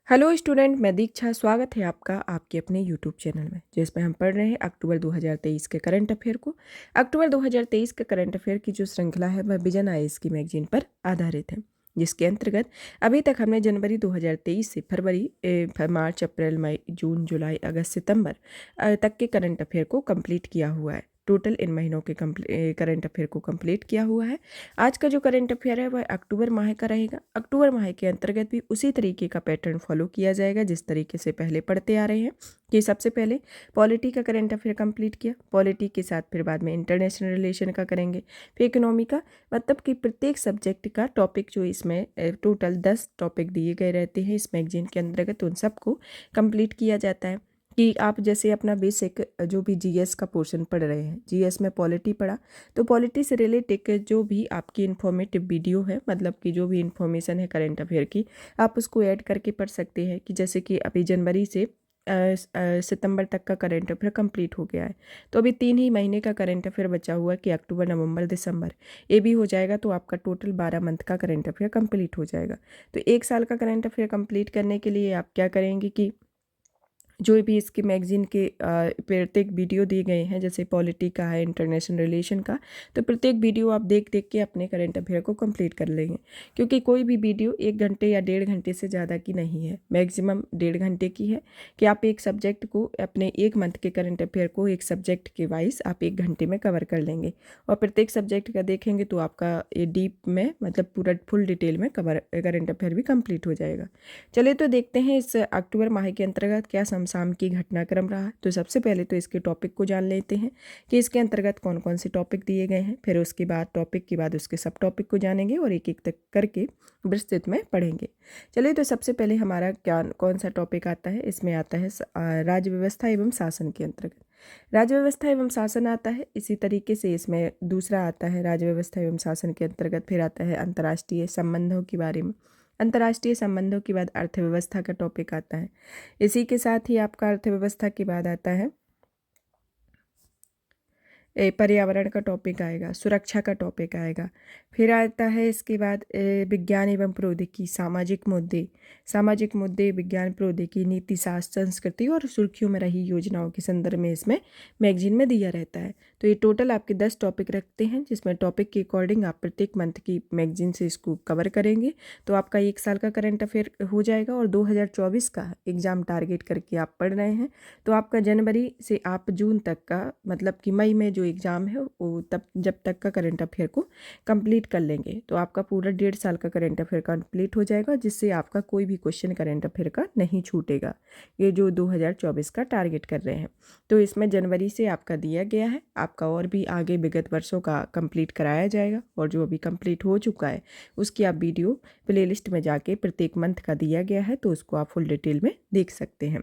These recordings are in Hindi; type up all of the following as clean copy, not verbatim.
हेलो स्टूडेंट, मैं दीक्षा। स्वागत है आपका आपके अपने यूट्यूब चैनल में, जिसमें हम पढ़ रहे हैं अक्टूबर 2023 के करंट अफेयर को। अक्टूबर 2023 के करंट अफेयर की जो श्रृंखला है वह विजन आईएएस की मैगजीन पर आधारित है, जिसके अंतर्गत अभी तक हमने जनवरी 2023 से फरवरी मार्च, अप्रैल, मई, जून, जुलाई, अगस्त, सितंबर तक के करंट अफेयर को कंप्लीट किया हुआ है। टोटल इन महीनों के करंट अफेयर को कंप्लीट किया हुआ है। आज का जो करंट अफेयर है वह अक्टूबर माह का रहेगा। अक्टूबर माह के अंतर्गत भी उसी तरीके का पैटर्न फॉलो किया जाएगा जिस तरीके से पहले पढ़ते आ रहे हैं कि सबसे पहले पॉलिटी का करंट अफेयर कंप्लीट किया, पॉलिटी के साथ फिर बाद में इंटरनेशनल रिलेशन का करेंगे, फिर इकोनॉमी का, मतलब कि प्रत्येक सब्जेक्ट का टॉपिक जो इसमें टोटल 10 टॉपिक दिए गए रहते हैं इस मैगजीन के अंतर्गत, उन सबको कंप्लीट किया जाता है। कि आप जैसे अपना बेसिक जो भी जीएस का पोर्शन पढ़ रहे हैं, जीएस में पॉलिटी पढ़ा, तो पॉलिटी से रिलेटेड जो भी आपकी इन्फॉर्मेटिव वीडियो है, मतलब कि जो भी इन्फॉर्मेशन है करंट अफेयर की, आप उसको ऐड करके पढ़ सकते हैं। कि जैसे कि अभी जनवरी से सितंबर तक का करंट अफेयर कंप्लीट हो गया है, तो अभी 3 ही महीने का करंट अफेयर बचा हुआ है कि अक्टूबर, नवंबर, दिसंबर, ये भी हो जाएगा तो आपका टोटल 12 मंथ का करंट अफेयर कंप्लीट हो जाएगा। तो 1 साल का करंट अफेयर कंप्लीट करने के लिए आप क्या करेंगे कि जो भी इसके मैगजीन के प्रत्येक वीडियो दिए गए हैं, जैसे पॉलिटी का है, इंटरनेशनल रिलेशन का, तो प्रत्येक वीडियो आप देख देख के अपने करंट अफेयर को कंप्लीट कर लेंगे। क्योंकि कोई भी वीडियो 1 घंटे या 1.5 घंटे से ज़्यादा की नहीं है, मैक्सिमम 1.5 घंटे की है। कि आप एक सब्जेक्ट को, अपने 1 मंथ के करंट अफेयर को एक सब्जेक्ट के वाइज आप 1 घंटे में कवर कर लेंगे। और प्रत्येक सब्जेक्ट का देखेंगे तो आपका ये डीप में, मतलब पूरा फुल डिटेल में करंट अफेयर भी कंप्लीट हो जाएगा। चलिए तो देखते हैं इस अक्टूबर माह के अंतर्गत क्या समसाम की घटनाक्रम रहा। तो सबसे पहले तो इसके टॉपिक को जान लेते हैं कि इसके अंतर्गत कौन कौन से टॉपिक दिए गए हैं। फिर उसके बाद टॉपिक के बाद उसके सब टॉपिक को जानेंगे और एक एक तक करके विस्तृत में पढ़ेंगे। चलिए तो सबसे पहले हमारा क्या कौन सा टॉपिक आता है, इसमें आता है राज्य व्यवस्था एवं शासन के अंतर्गत राज्य व्यवस्था एवं शासन आता है। इसी तरीके से इसमें दूसरा आता है राज्य व्यवस्था एवं शासन के अंतर्गत, फिर आता है अंतर्राष्ट्रीय संबंधों के बारे में। अंतर्राष्ट्रीय संबंधों के बाद अर्थव्यवस्था का टॉपिक आता है। इसी के साथ ही आपका अर्थव्यवस्था के बाद आता है पर्यावरण का टॉपिक आएगा, सुरक्षा का टॉपिक आएगा। फिर आता है इसके बाद विज्ञान एवं प्रौद्योगिकी, सामाजिक मुद्दे, विज्ञान प्रौद्योगिकी, नीति शास्त्र, संस्कृति और सुर्खियों में रही योजनाओं के संदर्भ में इसमें मैगजीन में दिया रहता है। तो ये टोटल आपके 10 टॉपिक रखते हैं, जिसमें टॉपिक के अकॉर्डिंग आप प्रत्येक मंथ की मैगजीन से इसको कवर करेंगे। तो आपका 1 साल का करंट अफेयर हो जाएगा। और 2024 का एग्ज़ाम टारगेट करके आप पढ़ रहे हैं, तो आपका जनवरी से आप जून तक का, मतलब कि मई में जो एग्ज़ाम है वो तब जब तक का करंट अफेयर को कंप्लीट कर लेंगे तो आपका पूरा 1.5 साल का करंट अफेयर कंप्लीट हो जाएगा, जिससे आपका कोई भी क्वेश्चन करंट अफेयर का नहीं छूटेगा। ये जो 2024 का टारगेट कर रहे हैं, तो इसमें जनवरी से आपका दिया गया है। आपका और भी आगे विगत वर्षों का कंप्लीट कराया जाएगा, और जो अभी कंप्लीट हो चुका है उसकी आप वीडियो प्लेलिस्ट में जाके प्रत्येक मंथ का दिया गया है, तो उसको आप फुल डिटेल में देख सकते हैं।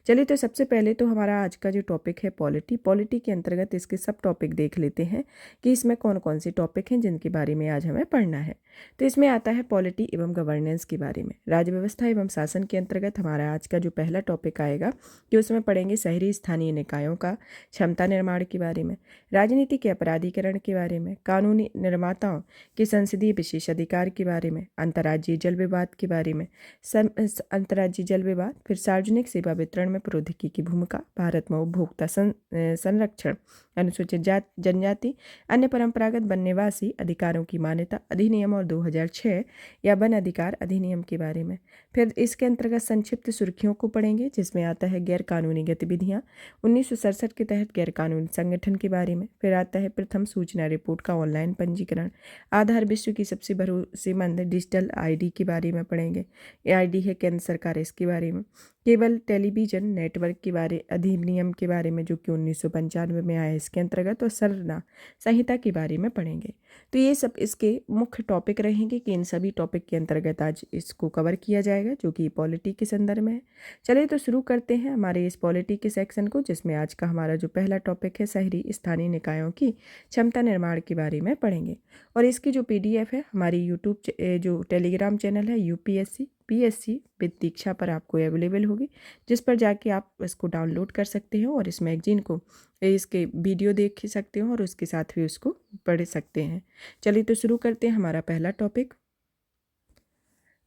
चलिए तो सबसे पहले तो हमारा आज का जो टॉपिक है पॉलिटी के अंतर्गत इसके सब टॉपिक देख लेते हैं कि इसमें कौन कौन से टॉपिक हैं जिनके बारे में आज हमें पढ़ना है। तो इसमें आता है पॉलिटी एवं गवर्नेंस के बारे में। राज्य व्यवस्था एवं शासन के अंतर्गत हमारा आज का जो पहला टॉपिक आएगा कि उसमें पढ़ेंगे शहरी स्थानीय निकायों का क्षमता निर्माण के बारे में, राजनीति के अपराधीकरण के बारे में, कानूनी निर्माताओं के संसदीय विशेषाधिकार के बारे में, अंतर्राज्यीय जल विवाद के बारे में, अंतर्राज्यीय जल विवाद, फिर सार्वजनिक सेवा वितरण में प्रौद्योगिकी की भूमिका, भारत में उपभोक्ता संरक्षण, अनुसूचित जनजाति, अन्य परंपरागत वन निवासी अधिकारों की मान्यता अधिनियम और 2006 या वन अधिकार अधिनियम के बारे में। फिर इसके अंतर्गत संक्षिप्त सुर्खियों को पढ़ेंगे, जिसमें आता है गैर कानूनी गतिविधियाँ 1967 के तहत गैर कानूनी संगठन के बारे में। फिर आता है प्रथम सूचना रिपोर्ट का ऑनलाइन पंजीकरण, आधार विश्व की सबसे भरोसेमंद डिजिटल आईडी के बारे में पढ़ेंगे। ये आईडी है केंद्र सरकार, इसके बारे में। केबल टेलीविजन नेटवर्क के बारे अधिनियम के बारे में, जो कि 1995 में आया, इसके अंतर्गत। और सरना संहिता के बारे में पढ़ेंगे। तो ये सब इसके मुख्य टॉपिक रहेंगे कि इन सभी टॉपिक के अंतर्गत आज इसको कवर किया जाएगा, जो कि पॉलिटी के संदर्भ में है। चलिए तो शुरू करते हैं हमारे इस पॉलिटी के सेक्शन को, जिसमें आज का हमारा जो पहला टॉपिक है शहरी स्थानीय निकायों की क्षमता निर्माण के बारे में पढ़ेंगे। और इसकी जो PDF है हमारी यूट्यूब जो टेलीग्राम चैनल है UPSC PSC विद दीक्षा पर आपको अवेलेबल होगी, जिस पर जाके आप इसको डाउनलोड कर सकते हो और इस मैगजीन को, इसके वीडियो देख सकते हो और उसके साथ भी उसको पढ़ सकते हैं। चलिए तो शुरू करते हैं हमारा पहला टॉपिक।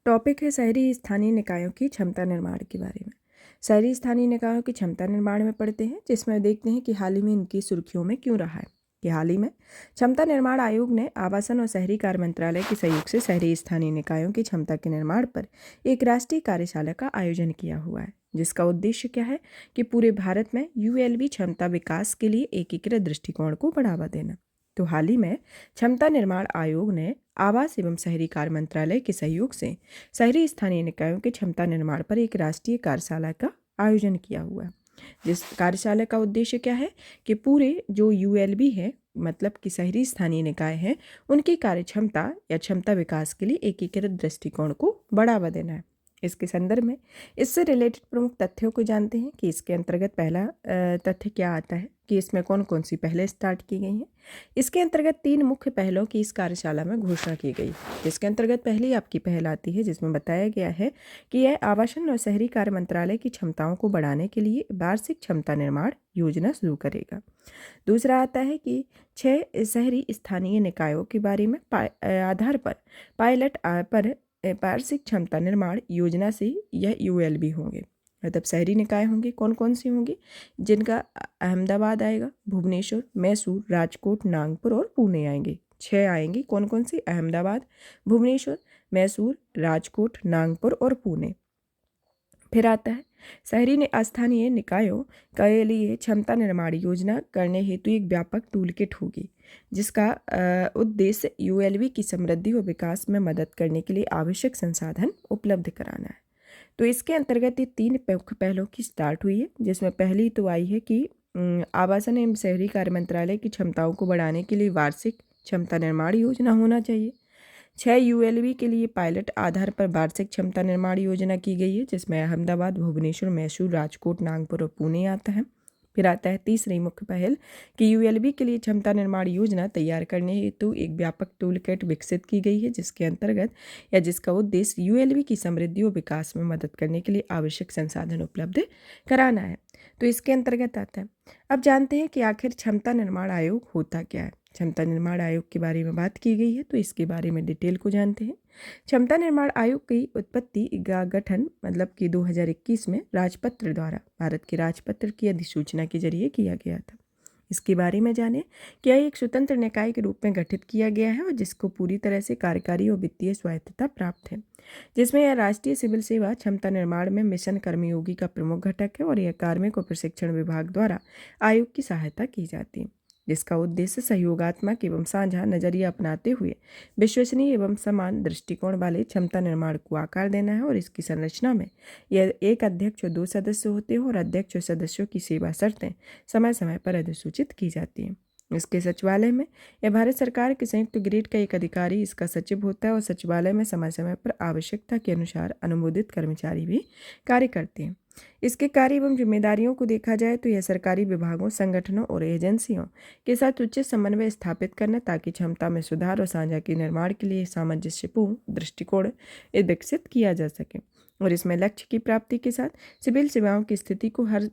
टॉपिक है शहरी स्थानीय निकायों की क्षमता निर्माण के बारे में। शहरी स्थानीय निकायों की क्षमता निर्माण में पढ़ते हैं, जिसमें देखते हैं कि हाल ही में इनकी सुर्खियों में क्यों रहा है। कि हाल ही में क्षमता निर्माण आयोग ने आवासन और शहरी कार्य मंत्रालय के सहयोग से शहरी स्थानीय निकायों की क्षमता के निर्माण पर एक राष्ट्रीय कार्यशाला का आयोजन किया हुआ है, जिसका उद्देश्य क्या है कि पूरे भारत में यूएलबी क्षमता विकास के लिए एकीकृत दृष्टिकोण को बढ़ावा देना। तो हाल ही में क्षमता निर्माण आयोग ने आवास एवं शहरी कार्य मंत्रालय के सहयोग से शहरी स्थानीय निकायों के क्षमता निर्माण पर एक राष्ट्रीय कार्यशाला का आयोजन किया हुआ है। जिस कार्यशाला का उद्देश्य क्या है कि पूरे जो यूएलबी है, मतलब कि शहरी स्थानीय निकाय हैं, उनकी कार्य क्षमता या क्षमता विकास के लिए एकीकृत दृष्टिकोण को बढ़ावा देना है। इसके संदर्भ में इससे रिलेटेड प्रमुख तथ्यों को जानते हैं कि इसके अंतर्गत पहला तथ्य क्या आता है कि इसमें कौन कौन सी पहले स्टार्ट की गई हैं। इसके अंतर्गत 3 मुख्य पहलों की इस कार्यशाला में घोषणा की गई, जिसके अंतर्गत पहली आपकी पहल आती है, जिसमें बताया गया है कि यह आवासन और शहरी कार्य मंत्रालय की क्षमताओं को बढ़ाने के लिए वार्षिक क्षमता निर्माण योजना शुरू करेगा। दूसरा आता है कि 6 शहरी स्थानीय निकायों के बारे में आधार पर पायलट पर वार्षिक क्षमता निर्माण योजना से यह यूएलबी होंगे। मतलब शहरी निकाय होंगे, कौन कौन से होंगे, जिनका अहमदाबाद आएगा, भुवनेश्वर, मैसूर, राजकोट, नागपुर और पुणे आएंगे। 6 आएंगे, कौन कौन से, अहमदाबाद, भुवनेश्वर, मैसूर, राजकोट, नागपुर और पुणे। फिर आता है शहरी स्थानीय निकायों के लिए क्षमता निर्माण योजना करने हेतु एक व्यापक टूलकिट होगी, जिसका उद्देश्य यूएलबी की समृद्धि और विकास में मदद करने के लिए आवश्यक संसाधन उपलब्ध कराना है। तो इसके अंतर्गत ये 3 मुख्य पहलों की स्टार्ट हुई है, जिसमें पहली तो आई है कि आवासन एवं शहरी कार्य मंत्रालय की क्षमताओं को बढ़ाने के लिए वार्षिक क्षमता निर्माण योजना होना चाहिए। 6 यूएलबी के लिए पायलट आधार पर वार्षिक क्षमता निर्माण योजना की गई है, जिसमें अहमदाबाद, भुवनेश्वर, मैसूर, राजकोट, नागपुर और पुणे आता है। फिर आता है तीसरी मुख्य पहल कि यूएलबी के लिए क्षमता निर्माण योजना तैयार करने हेतु एक व्यापक टूल किट विकसित की गई है, जिसके अंतर्गत या जिसका उद्देश्य यूएलबी की समृद्धि और विकास में मदद करने के लिए आवश्यक संसाधन उपलब्ध कराना है। तो इसके अंतर्गत आता है। अब जानते हैं कि आखिर क्षमता निर्माण आयोग होता क्या है। क्षमता निर्माण आयोग के बारे में बात की गई है, तो इसके बारे में डिटेल को जानते हैं। क्षमता निर्माण आयोग की उत्पत्ति का गठन मतलब कि 2021 में राजपत्र द्वारा भारत के राजपत्र की अधिसूचना के जरिए किया गया था। इसके बारे में जाने कि यह एक स्वतंत्र निकाय के रूप में गठित किया गया है और जिसको पूरी तरह से कार्यकारी और वित्तीय स्वायत्तता प्राप्त है, जिसमें यह राष्ट्रीय सिविल सेवा क्षमता निर्माण में मिशन कर्मयोगी का प्रमुख घटक है और यह कार्मिक और प्रशिक्षण विभाग द्वारा आयोग की सहायता की जाती है, जिसका उद्देश्य सहयोगात्मक एवं साझा नजरिया अपनाते हुए विश्वसनीय एवं समान दृष्टिकोण वाले क्षमता निर्माण को आकार देना है। और इसकी संरचना में यह एक अध्यक्ष और 2 सदस्य होते हैं और अध्यक्ष और सदस्यों की सेवा शर्तें समय समय पर अधिसूचित की जाती हैं। इसके सचिवालय में यह भारत सरकार के संयुक्त ग्रेड का एक अधिकारी इसका सचिव होता है और सचिवालय में समय समय पर आवश्यकता के अनुसार अनुमोदित कर्मचारी भी कार्य करते हैं। इसके कार्य एवं जिम्मेदारियों को देखा जाए तो यह सरकारी विभागों, संगठनों और एजेंसियों के साथ उचित समन्वय स्थापित करना ताकि क्षमता में सुधार और साझा के निर्माण के लिए सामंजस्यपूर्ण दृष्टिकोण विकसित किया जा सके। और इसमें लक्ष्य की प्राप्ति के साथ सिविल सेवाओं की स्थिति को हर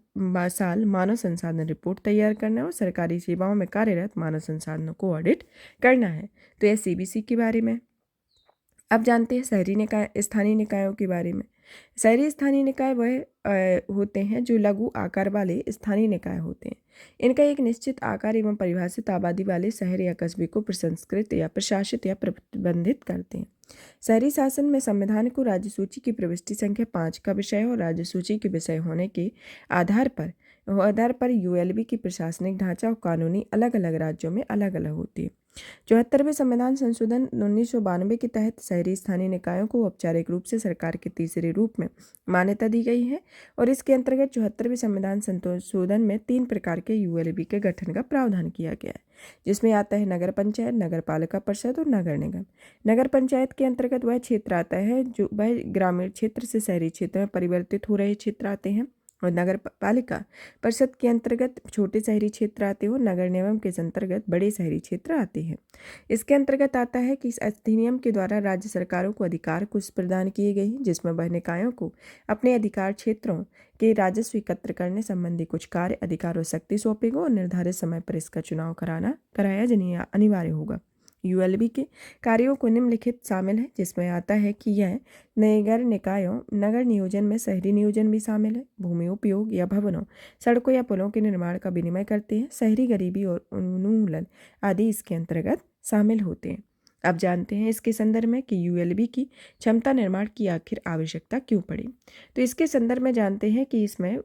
साल मानव संसाधन रिपोर्ट तैयार करना और सरकारी सेवाओं में कार्यरत मानव संसाधनों को ऑडिट करना है। तो यह सीबीसी के बारे में। अब जानते हैं शहरी निकाय स्थानीय निकायों के बारे में। शहरी स्थानीय निकाय वह होते हैं जो लघु आकार वाले स्थानीय निकाय होते हैं। इनका एक निश्चित आकार एवं परिभाषित आबादी वाले शहर या कस्बे को प्रसंस्कृत या प्रशासित या प्रबंधित करते हैं। शहरी शासन में संविधान को राज्य सूची की प्रविष्टि संख्या 5 का विषय और राज्य सूची के विषय होने के आधार पर यूएलबी की प्रशासनिक ढांचा और कानूनी अलग अलग राज्यों में अलग अलग होती है। 74वें संविधान संशोधन 1992 के तहत शहरी स्थानीय निकायों को औपचारिक रूप से सरकार के तीसरे रूप में मान्यता दी गई है और इसके अंतर्गत 74वें संविधान संशोधन में 3 प्रकार के यूएलबी के गठन का प्रावधान किया गया है, जिसमें आता है नगर पंचायत, नगर पालिका परिषद और नगर निगम। नगर पंचायत के अंतर्गत वह क्षेत्र आता है जो वह ग्रामीण क्षेत्र से शहरी क्षेत्र में परिवर्तित हो रहे क्षेत्र आते हैं और नगर पालिका परिषद के अंतर्गत छोटे शहरी क्षेत्र आते हैं और नगर निगम के अंतर्गत बड़े शहरी क्षेत्र आते हैं। इसके अंतर्गत आता है कि इस अधिनियम के द्वारा राज्य सरकारों को अधिकार कुछ प्रदान किए गए हैं, जिसमें वह निकायों को अपने अधिकार क्षेत्रों के राजस्व एकत्र करने संबंधी कुछ कार्य, अधिकार और शक्ति सौंपेगा और निर्धारित समय पर इसका चुनाव कराया अनिवार्य होगा। यूएलबी के कार्यों को निम्नलिखित शामिल है, जिसमें आता है कि यह नगर निकायों नगर नियोजन में शहरी नियोजन भी शामिल है, भूमि उपयोग या भवनों, सड़कों या पुलों के निर्माण का विनिमय करते हैं, शहरी गरीबी और उन्मूलन आदि इसके अंतर्गत शामिल होते हैं। अब जानते हैं इसके संदर्भ में कि यूएलबी की क्षमता निर्माण की आखिर आवश्यकता क्यों पड़ी। तो इसके संदर्भ में जानते हैं कि इसमें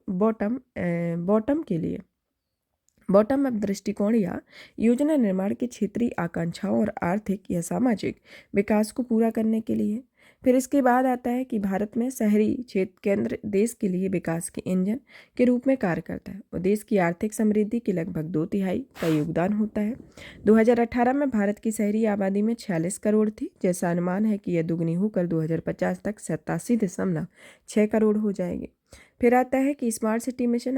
बॉटम अप दृष्टिकोण या योजना निर्माण की क्षेत्रीय आकांक्षाओं और आर्थिक या सामाजिक विकास को पूरा करने के लिए। फिर इसके बाद आता है कि भारत में शहरी क्षेत्र केंद्र देश के लिए विकास के इंजन के रूप में कार्य करता है और देश की आर्थिक समृद्धि के लगभग 2/3 का योगदान होता है। 2018 में भारत की शहरी आबादी में 46 करोड़ थी, जैसा अनुमान है कि यह दुगनी होकर 2050 तक 87.6 करोड़ हो जाएगी। फिर आता है कि smart city mission,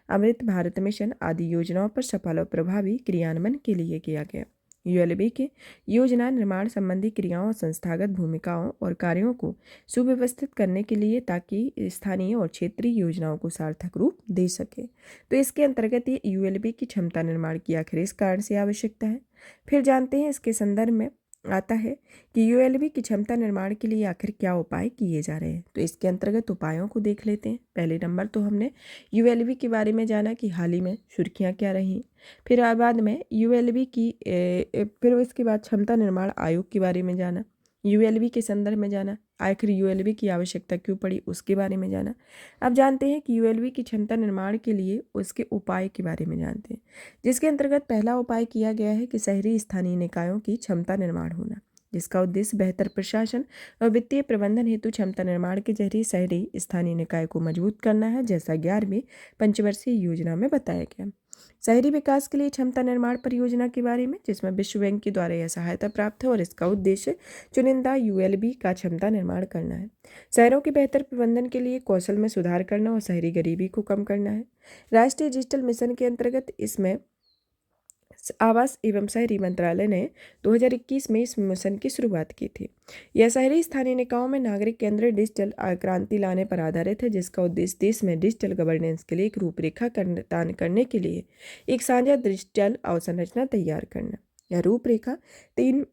Amrit Bharat mission आदि योजनाओं पर सफल और प्रभावी क्रियान्वयन के लिए किया गया। यूएलबी के योजना निर्माण संबंधी क्रियाओं, संस्थागत भूमिकाओं और कार्यों को सुव्यवस्थित करने के लिए, ताकि स्थानीय और क्षेत्रीय योजनाओं को सार्थक रूप दे सके। तो इसके अंतर्गत ये यूएलबी की क्षमता निर्माण की आखिर इस कारण से आवश्यकता है। फिर जानते हैं इसके संदर्भ में आता है कि यूएलबी की क्षमता निर्माण के लिए आखिर क्या उपाय किए जा रहे हैं। तो इसके अंतर्गत उपायों को देख लेते हैं। पहले नंबर तो हमने यूएलबी के बारे में जाना कि हाल ही में सुर्खियां क्या रही। फिर बाद में यूएलबी की फिर उसके बाद क्षमता निर्माण आयोग के बारे में जाना, यूएलबी के संदर्भ में जाना, आखिर यूएलबी की आवश्यकता क्यों पड़ी उसके बारे में जाना। अब जानते हैं कि यूएलबी की क्षमता निर्माण के लिए उसके उपाय के बारे में जानते हैं, जिसके अंतर्गत पहला उपाय किया गया है कि शहरी स्थानीय निकायों की क्षमता निर्माण होना, जिसका उद्देश्य बेहतर प्रशासन और वित्तीय प्रबंधन हेतु क्षमता निर्माण के जरिए शहरी स्थानीय निकाय को मजबूत करना है, जैसा 11वीं पंचवर्षीय योजना में बताया गया। शहरी विकास के लिए क्षमता निर्माण परियोजना के बारे में, जिसमें विश्व बैंक के द्वारा यह सहायता प्राप्त है और इसका उद्देश्य चुनिंदा यूएलबी का क्षमता निर्माण करना है, शहरों के बेहतर प्रबंधन के लिए कौशल में सुधार करना और शहरी गरीबी को कम करना है। राष्ट्रीय डिजिटल मिशन के अंतर्गत इसमें आवास एवं शहरी मंत्रालय ने 2021 में इस मिशन की शुरुआत की थी। यह शहरी स्थानीय निकायों में नागरिक केंद्रित डिजिटल क्रांति लाने पर आधारित है, जिसका उद्देश्य देश में डिजिटल गवर्नेंस के लिए एक रूपरेखा प्रदान करने के लिए एक साझा डिजिटल अवसंरचना तैयार करना। यह रूपरेखा 3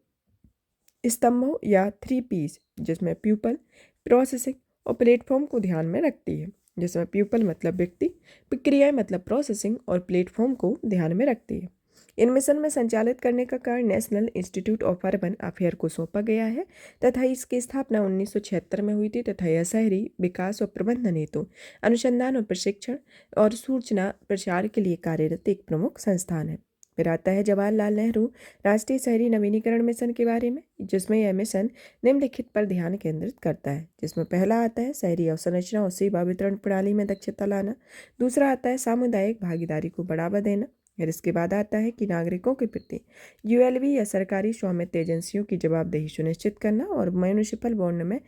स्तंभों या 3Ps, जिसमें पीपल, प्रोसेसिंग और प्लेटफॉर्म को ध्यान में रखती है, जिसमें पीपल मतलब व्यक्ति, प्रक्रियाएं मतलब प्रोसेसिंग और प्लेटफॉर्म को ध्यान में रखती है। इन मिशन में संचालित करने का कार्य national institute of urban affair को सौंपा गया है तथा इसकी स्थापना 1976 में हुई थी तथा यह शहरी विकास और प्रबंधन हेतु अनुसंधान और प्रशिक्षण और सूचना प्रचार के लिए कार्यरत एक प्रमुख संस्थान है। फिर आता है जवाहरलाल नेहरू राष्ट्रीय शहरी नवीनीकरण मिशन के बारे में, जिसमें यह मिशन निम्नलिखित पर ध्यान केंद्रित करता है, जिसमें पहला आता है शहरी अवसंरचना और सेवा वितरण प्रणाली में दक्षता लाना, दूसरा आता है सामुदायिक भागीदारी को बढ़ावा देना, फिर इसके बाद आता है कि नागरिकों के प्रति यूएलबी या सरकारी स्वामित्व एजेंसियों की जवाबदेही सुनिश्चित करना और म्यूनिसिपल बॉन्ड में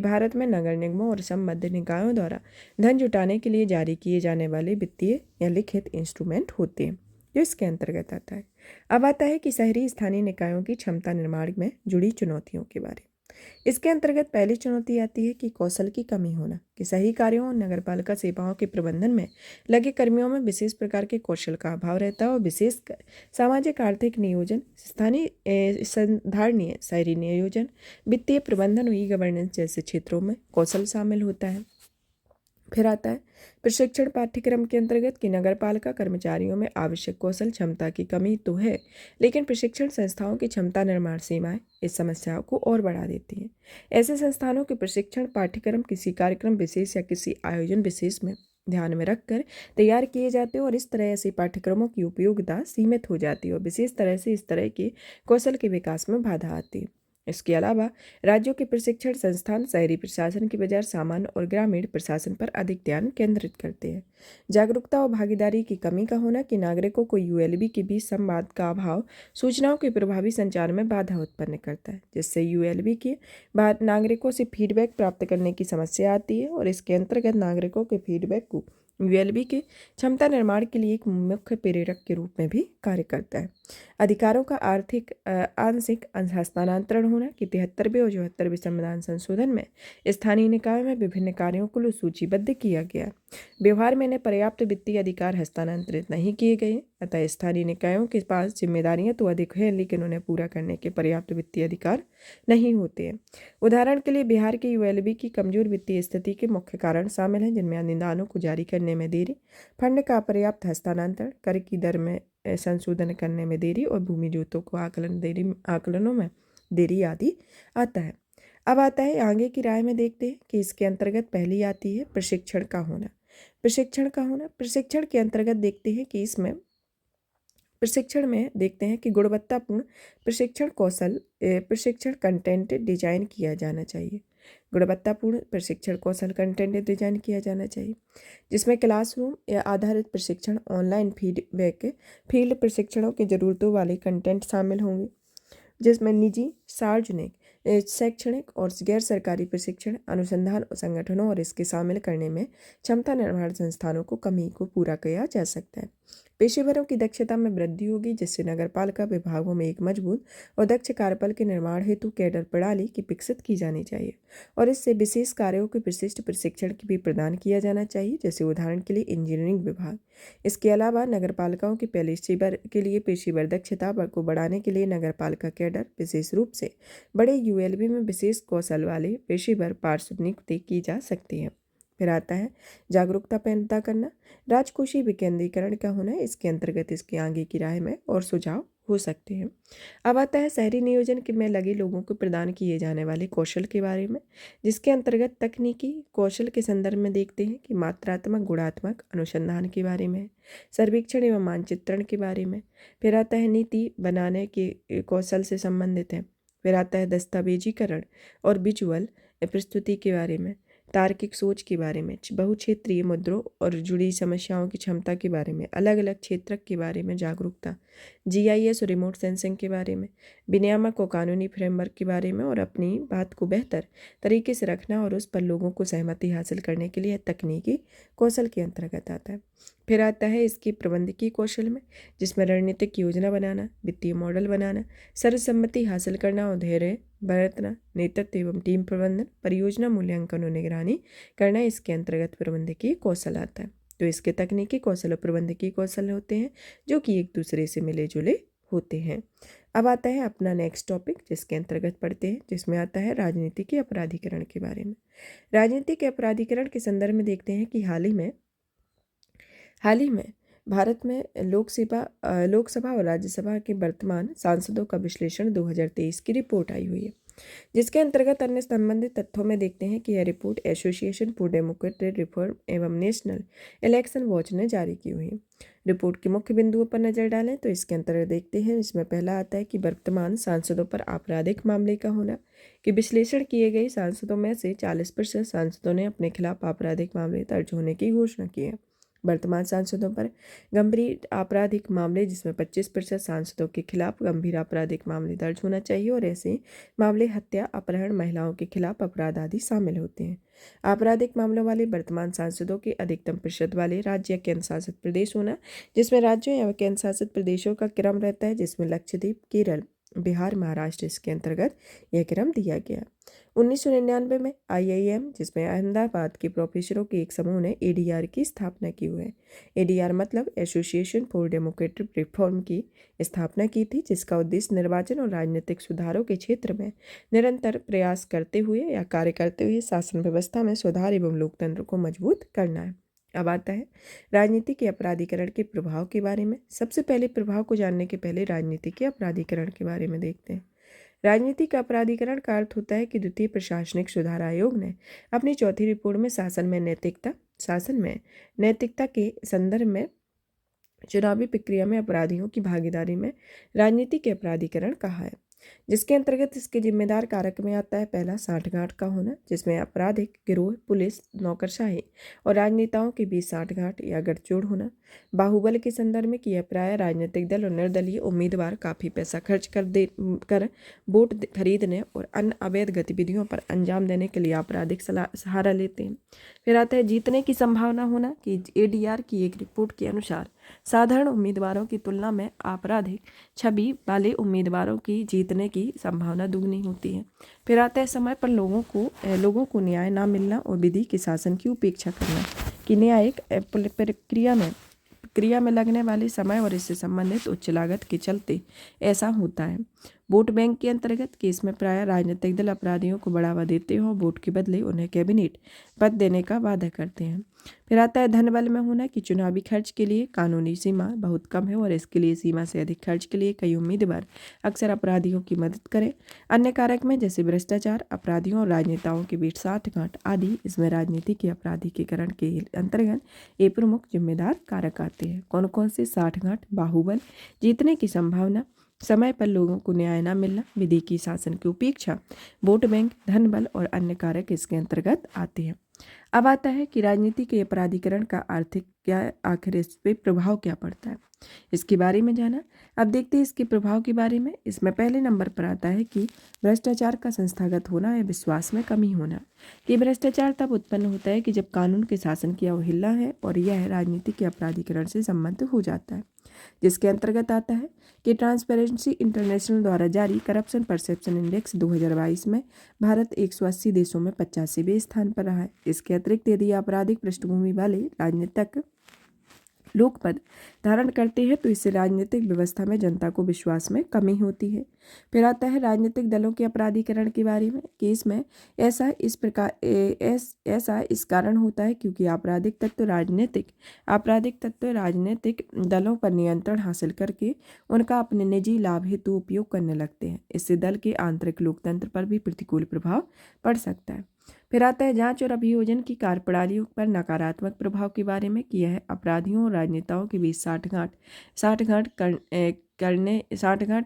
भारत में नगर निगमों और संबद्ध निकायों द्वारा धन जुटाने के लिए जारी किए जाने वाले वित्तीय या लिखित इंस्ट्रूमेंट होते हैं, जो इसके अंतर्गत आता है। अब आता है कि शहरी स्थानीय निकायों की क्षमता निर्माण में जुड़ी चुनौतियों के बारे में। इसके अंतर्गत पहली चुनौती आती है कि कौशल की कमी होना, कि सही कार्यों और नगरपालिका सेवाओं के प्रबंधन में लगे कर्मियों में विशेष प्रकार के कौशल का अभाव रहता है और विशेषकर सामाजिक आर्थिक नियोजन, स्थानीय संधारणीय शहरी नियोजन, वित्तीय प्रबंधन और ई गवर्नेंस जैसे क्षेत्रों में कौशल शामिल होता है। फिर आता है प्रशिक्षण पाठ्यक्रम के अंतर्गत कि नगरपालिका कर्मचारियों में आवश्यक कौशल क्षमता की कमी तो है, लेकिन प्रशिक्षण संस्थाओं की क्षमता निर्माण सीमाएं इस समस्या को और बढ़ा देती हैं। ऐसे संस्थानों के प्रशिक्षण पाठ्यक्रम किसी कार्यक्रम विशेष या किसी आयोजन विशेष में ध्यान में रखकर तैयार किए जाते हैं और इस तरह ऐसे पाठ्यक्रमों की उपयोगिता सीमित हो जाती है और विशेष तरह से इस तरह के कौशल के विकास में बाधा आती है। इसके अलावा राज्यों के प्रशिक्षण संस्थान शहरी प्रशासन के बजाय सामान्य और ग्रामीण प्रशासन पर अधिक ध्यान केंद्रित करते हैं। जागरूकता और भागीदारी की कमी का होना कि नागरिकों को यूएलबी के बीच संवाद का अभाव सूचनाओं के प्रभावी संचार में बाधा उत्पन्न करता है, जिससे यूएलबी के बाद नागरिकों से फीडबैक प्राप्त करने की समस्या आती है और इसके अंतर्गत नागरिकों के फीडबैक को यूएलबी के क्षमता निर्माण के लिए एक मुख्य प्रेरक के रूप में भी कार्य करता है। अधिकारों का आंशिक हस्तांतरण होना कि 73वें और 74वें संविधान संशोधन में स्थानीय निकाय में विभिन्न कार्यों को सूचीबद्ध किया गया। व्यवहार में इन्हें पर्याप्त वित्तीय अधिकार हस्तांतरित नहीं किए गए, अतः स्थानीय निकायों के पास जिम्मेदारियां तो अधिक है लेकिन उन्हें पूरा करने के पर्याप्त वित्तीय अधिकार नहीं होते हैं। उदाहरण के लिए बिहार की यूएलबी की कमजोर वित्तीय स्थिति के मुख्य कारण शामिल हैं, जिनमें अनुदानों को जारी करने में देरी, फंड का पर्याप्त हस्तांतरण, कर की दर में संशोधन करने में देरी और भूमि जोतों को आकलनों में देरी आदि आता है। अब आता है आगे की राय में देखते हैं कि इसके अंतर्गत पहली आती है प्रशिक्षण का होना। प्रशिक्षण के अंतर्गत देखते हैं कि इसमें प्रशिक्षण में देखते हैं कि गुणवत्तापूर्ण प्रशिक्षण कंटेंट डिजाइन किया जाना चाहिए। गुणवत्तापूर्ण प्रशिक्षण कौशल कंटेंट डिजाइन किया जाना चाहिए, जिसमें क्लासरूम या आधारित प्रशिक्षण, ऑनलाइन फीडबैक, फील्ड प्रशिक्षणों की ज़रूरतों वाले कंटेंट शामिल होंगे, जिसमें निजी, सार्वजनिक, शैक्षणिक और गैर सरकारी प्रशिक्षण, अनुसंधान संगठनों और इसके शामिल करने में क्षमता निर्माण संस्थानों को कमी को पूरा किया जा सकता है। पेशेवरों की दक्षता में वृद्धि होगी, जिससे नगरपालिका विभागों में एक मजबूत और दक्ष कार्यबल के निर्माण हेतु कैडर प्रणाली की विकसित की जानी चाहिए और इससे विशेष कार्यों के विशिष्ट प्रशिक्षण भी प्रदान किया जाना चाहिए, जैसे उदाहरण के लिए इंजीनियरिंग विभाग। इसके अलावा नगरपालिकाओं की पेशेवर के लिए पेशेवर दक्षता को बढ़ाने के लिए नगरपालिका कैडर विशेष रूप से बड़े यूएलबी में विशेष कौशल वाले पेशेवर पार्षद नियुक्त की जा सकती है। फिर आता है जागरूकता पैदा करना, राजकोषीय विकेंद्रीकरण का होना है। इसके अंतर्गत इसके आगे की राय में और सुझाव हो सकते हैं। अब आता है शहरी नियोजन में लगे लोगों को प्रदान किए जाने वाले कौशल के बारे में, जिसके अंतर्गत तकनीकी कौशल के संदर्भ में देखते हैं कि मात्रात्मक गुणात्मक अनुसंधान के बारे में, सर्वेक्षण एवं मानचित्रण के बारे में। फिर आता है नीति बनाने के कौशल से संबंधित है। फिर आता है दस्तावेजीकरण और विजुअल प्रस्तुति के बारे में, तार्किक सोच के बारे में, बहुक्षेत्रीय मुद्दों और जुड़ी समस्याओं की क्षमता के बारे में, अलग अलग क्षेत्र के बारे में जागरूकता, जीआईएस और रिमोट सेंसिंग के बारे में, विनियामक और कानूनी फ्रेमवर्क के बारे में और अपनी बात को बेहतर तरीके से रखना और उस पर लोगों को सहमति हासिल करने के लिए तकनीकी कौशल के अंतर्गत आता है। फिर आता है इसकी प्रबंधकीय कौशल में, जिसमें रणनीतिक योजना बनाना, वित्तीय मॉडल बनाना, सर्वसम्मति हासिल करना और धैर्य बरतना, नेतृत्व एवं टीम प्रबंधन, परियोजना मूल्यांकन और निगरानी करना इसके अंतर्गत प्रबंधकीय कौशल आता है। तो इसके तकनीकी कौशल और प्रबंधकीय कौशल होते हैं जो कि एक दूसरे से मिले जुले होते हैं। अब आता है अपना नेक्स्ट टॉपिक, जिसके अंतर्गत पढ़ते हैं, जिसमें आता है राजनीति के अपराधीकरण के बारे में। राजनीति के अपराधीकरण के संदर्भ में देखते हैं कि हाल ही में भारत में लोकसभा और राज्यसभा के वर्तमान सांसदों का विश्लेषण 2023 की रिपोर्ट आई हुई है, जिसके अंतर्गत अन्य संबंधित तथ्यों में देखते हैं कि यह report association for democratic reform एवं नेशनल इलेक्शन वॉच ने जारी की हुई है। रिपोर्ट के मुख्य बिंदुओं पर नजर डालें तो इसके अंतर्गत देखते हैं, इसमें पहला आता है कि वर्तमान सांसदों पर आपराधिक मामले का होना, कि विश्लेषण किए गए सांसदों में से 40% सांसदों ने अपने खिलाफ आपराधिक मामले दर्ज होने की घोषणा की है। वर्तमान सांसदों पर गंभीर आपराधिक मामले, जिसमें 25% सांसदों के खिलाफ गंभीर आपराधिक मामले दर्ज होना चाहिए और ऐसे मामले हत्या, अपहरण, महिलाओं के खिलाफ अपराध आदि शामिल होते हैं। आपराधिक मामलों वाले वर्तमान सांसदों के अधिकतम प्रतिशत वाले राज्य या केंद्र शासित प्रदेश होना, जिसमें राज्यों या केंद्र शासित प्रदेशों का क्रम रहता है, जिसमें लक्षद्वीप, केरल, बिहार, महाराष्ट्र इसके अंतर्गत यह क्रम दिया गया। 1999 में IIM, जिसमें अहमदाबाद के प्रोफेसरों के एक समूह ने ADR की स्थापना की हुई है। ADR मतलब एसोसिएशन फॉर डेमोक्रेटिक रिफॉर्म की स्थापना की थी, जिसका उद्देश्य निर्वाचन और राजनीतिक सुधारों के क्षेत्र में निरंतर प्रयास करते हुए या कार्य करते हुए शासन व्यवस्था में सुधार एवं लोकतंत्र को मजबूत करना है। अब आता है राजनीति के अपराधीकरण के प्रभाव के बारे में। सबसे पहले प्रभाव को जानने के पहले राजनीति के अपराधीकरण के बारे में देखते हैं। राजनीति का अपराधीकरण का अर्थ होता है कि द्वितीय प्रशासनिक सुधार आयोग ने अपनी चौथी रिपोर्ट में शासन में नैतिकता के संदर्भ में चुनावी प्रक्रिया में अपराधियों की भागीदारी में राजनीति के अपराधीकरण कहा है, जिसके अंतर्गत इसके जिम्मेदार कारक में आता है पहला साठगांठ का होना, जिसमें आपराधिक गिरोह, पुलिस, नौकरशाही और राजनेताओं के बीच साठगांठ या गठजोड़ होना। बाहुबल के संदर्भ में किया प्राय राजनीतिक दल और निर्दलीय उम्मीदवार काफ़ी पैसा खर्च कर वोट खरीदने और अन्य अवैध गतिविधियों पर अंजाम देने के लिए आपराधिक सहारा लेते हैं। फिर आता है जीतने की संभावना होना, कि ADR की एक रिपोर्ट के अनुसार साधारण उम्मीदवारों की तुलना में आपराधिक छवि वाले उम्मीदवारों की जीतने की संभावना दुगनी होती है। फिर आता है समय पर लोगों को न्याय ना मिलना और विधि के शासन की उपेक्षा करना, कि न्यायिक प्रक्रिया में लगने वाले समय और इससे संबंधित उच्च लागत के चलते ऐसा होता है। वोट बैंक के अंतर्गत केस में प्रायः राजनीतिक दल अपराधियों को बढ़ावा देते हैं और वोट के बदले उन्हें कैबिनेट पद देने का वादा करते हैं। फिर आता है धन बल में होना, कि चुनावी खर्च के लिए कानूनी सीमा बहुत कम है और इसके लिए सीमा से अधिक खर्च के लिए कई उम्मीदवार अक्सर अपराधियों की मदद करें। अन्य कारक में जैसे भ्रष्टाचार, अपराधियों और राजनेताओं के बीच साठगांठ आदि, इसमें राजनीति के अपराधीकरण के अंतर्गत ये प्रमुख जिम्मेदार कारक आते हैं। कौन कौन से? साठगांठ, बाहुबल, जीतने की संभावना, समय पर लोगों को न्याय न मिलना, विधि की शासन की उपेक्षा, वोट बैंक, धन बल और अन्य कारक इसके अंतर्गत आते हैं। अब आता है कि राजनीति के अपराधीकरण का आर्थिक क्या, आखिर इस पे प्रभाव क्या पड़ता है, इसके बारे में जाना। अब देखते हैं इसके प्रभाव के बारे में। इसमें पहले नंबर पर आता है कि भ्रष्टाचार का संस्थागत होना या विश्वास में कमी होना। कि भ्रष्टाचार तब उत्पन्न होता है कि जब कानून के शासन की अवहेलना है और यह राजनीति के अपराधीकरण से संबद्ध हो जाता है, जिसके अंतर्गत आता है कि ट्रांसपेरेंसी इंटरनेशनल द्वारा जारी करप्शन परसेप्शन इंडेक्स 2022 में भारत 180 देशों में 85वें स्थान पर रहा है। इसके अतिरिक्त यदि आपराधिक पृष्ठभूमि वाले राजनीतिक लोग पद धारण करते हैं तो इससे राजनीतिक व्यवस्था में जनता को विश्वास में कमी होती है। फिर आता है राजनीतिक दलों के अपराधीकरण के बारे में। कि इसमें ऐसा इस कारण होता है क्योंकि आपराधिक तत्व राजनीतिक दलों पर नियंत्रण हासिल करके उनका अपने निजी लाभ हेतु उपयोग करने लगते हैं। इससे दल के आंतरिक लोकतंत्र पर भी प्रतिकूल प्रभाव पड़ सकता है। फिर आता है जांच और अभियोजन की कार्यप्रणालियों पर नकारात्मक प्रभाव के बारे में। कि यह अपराधियों और राजनेताओं के बीच साठगांठ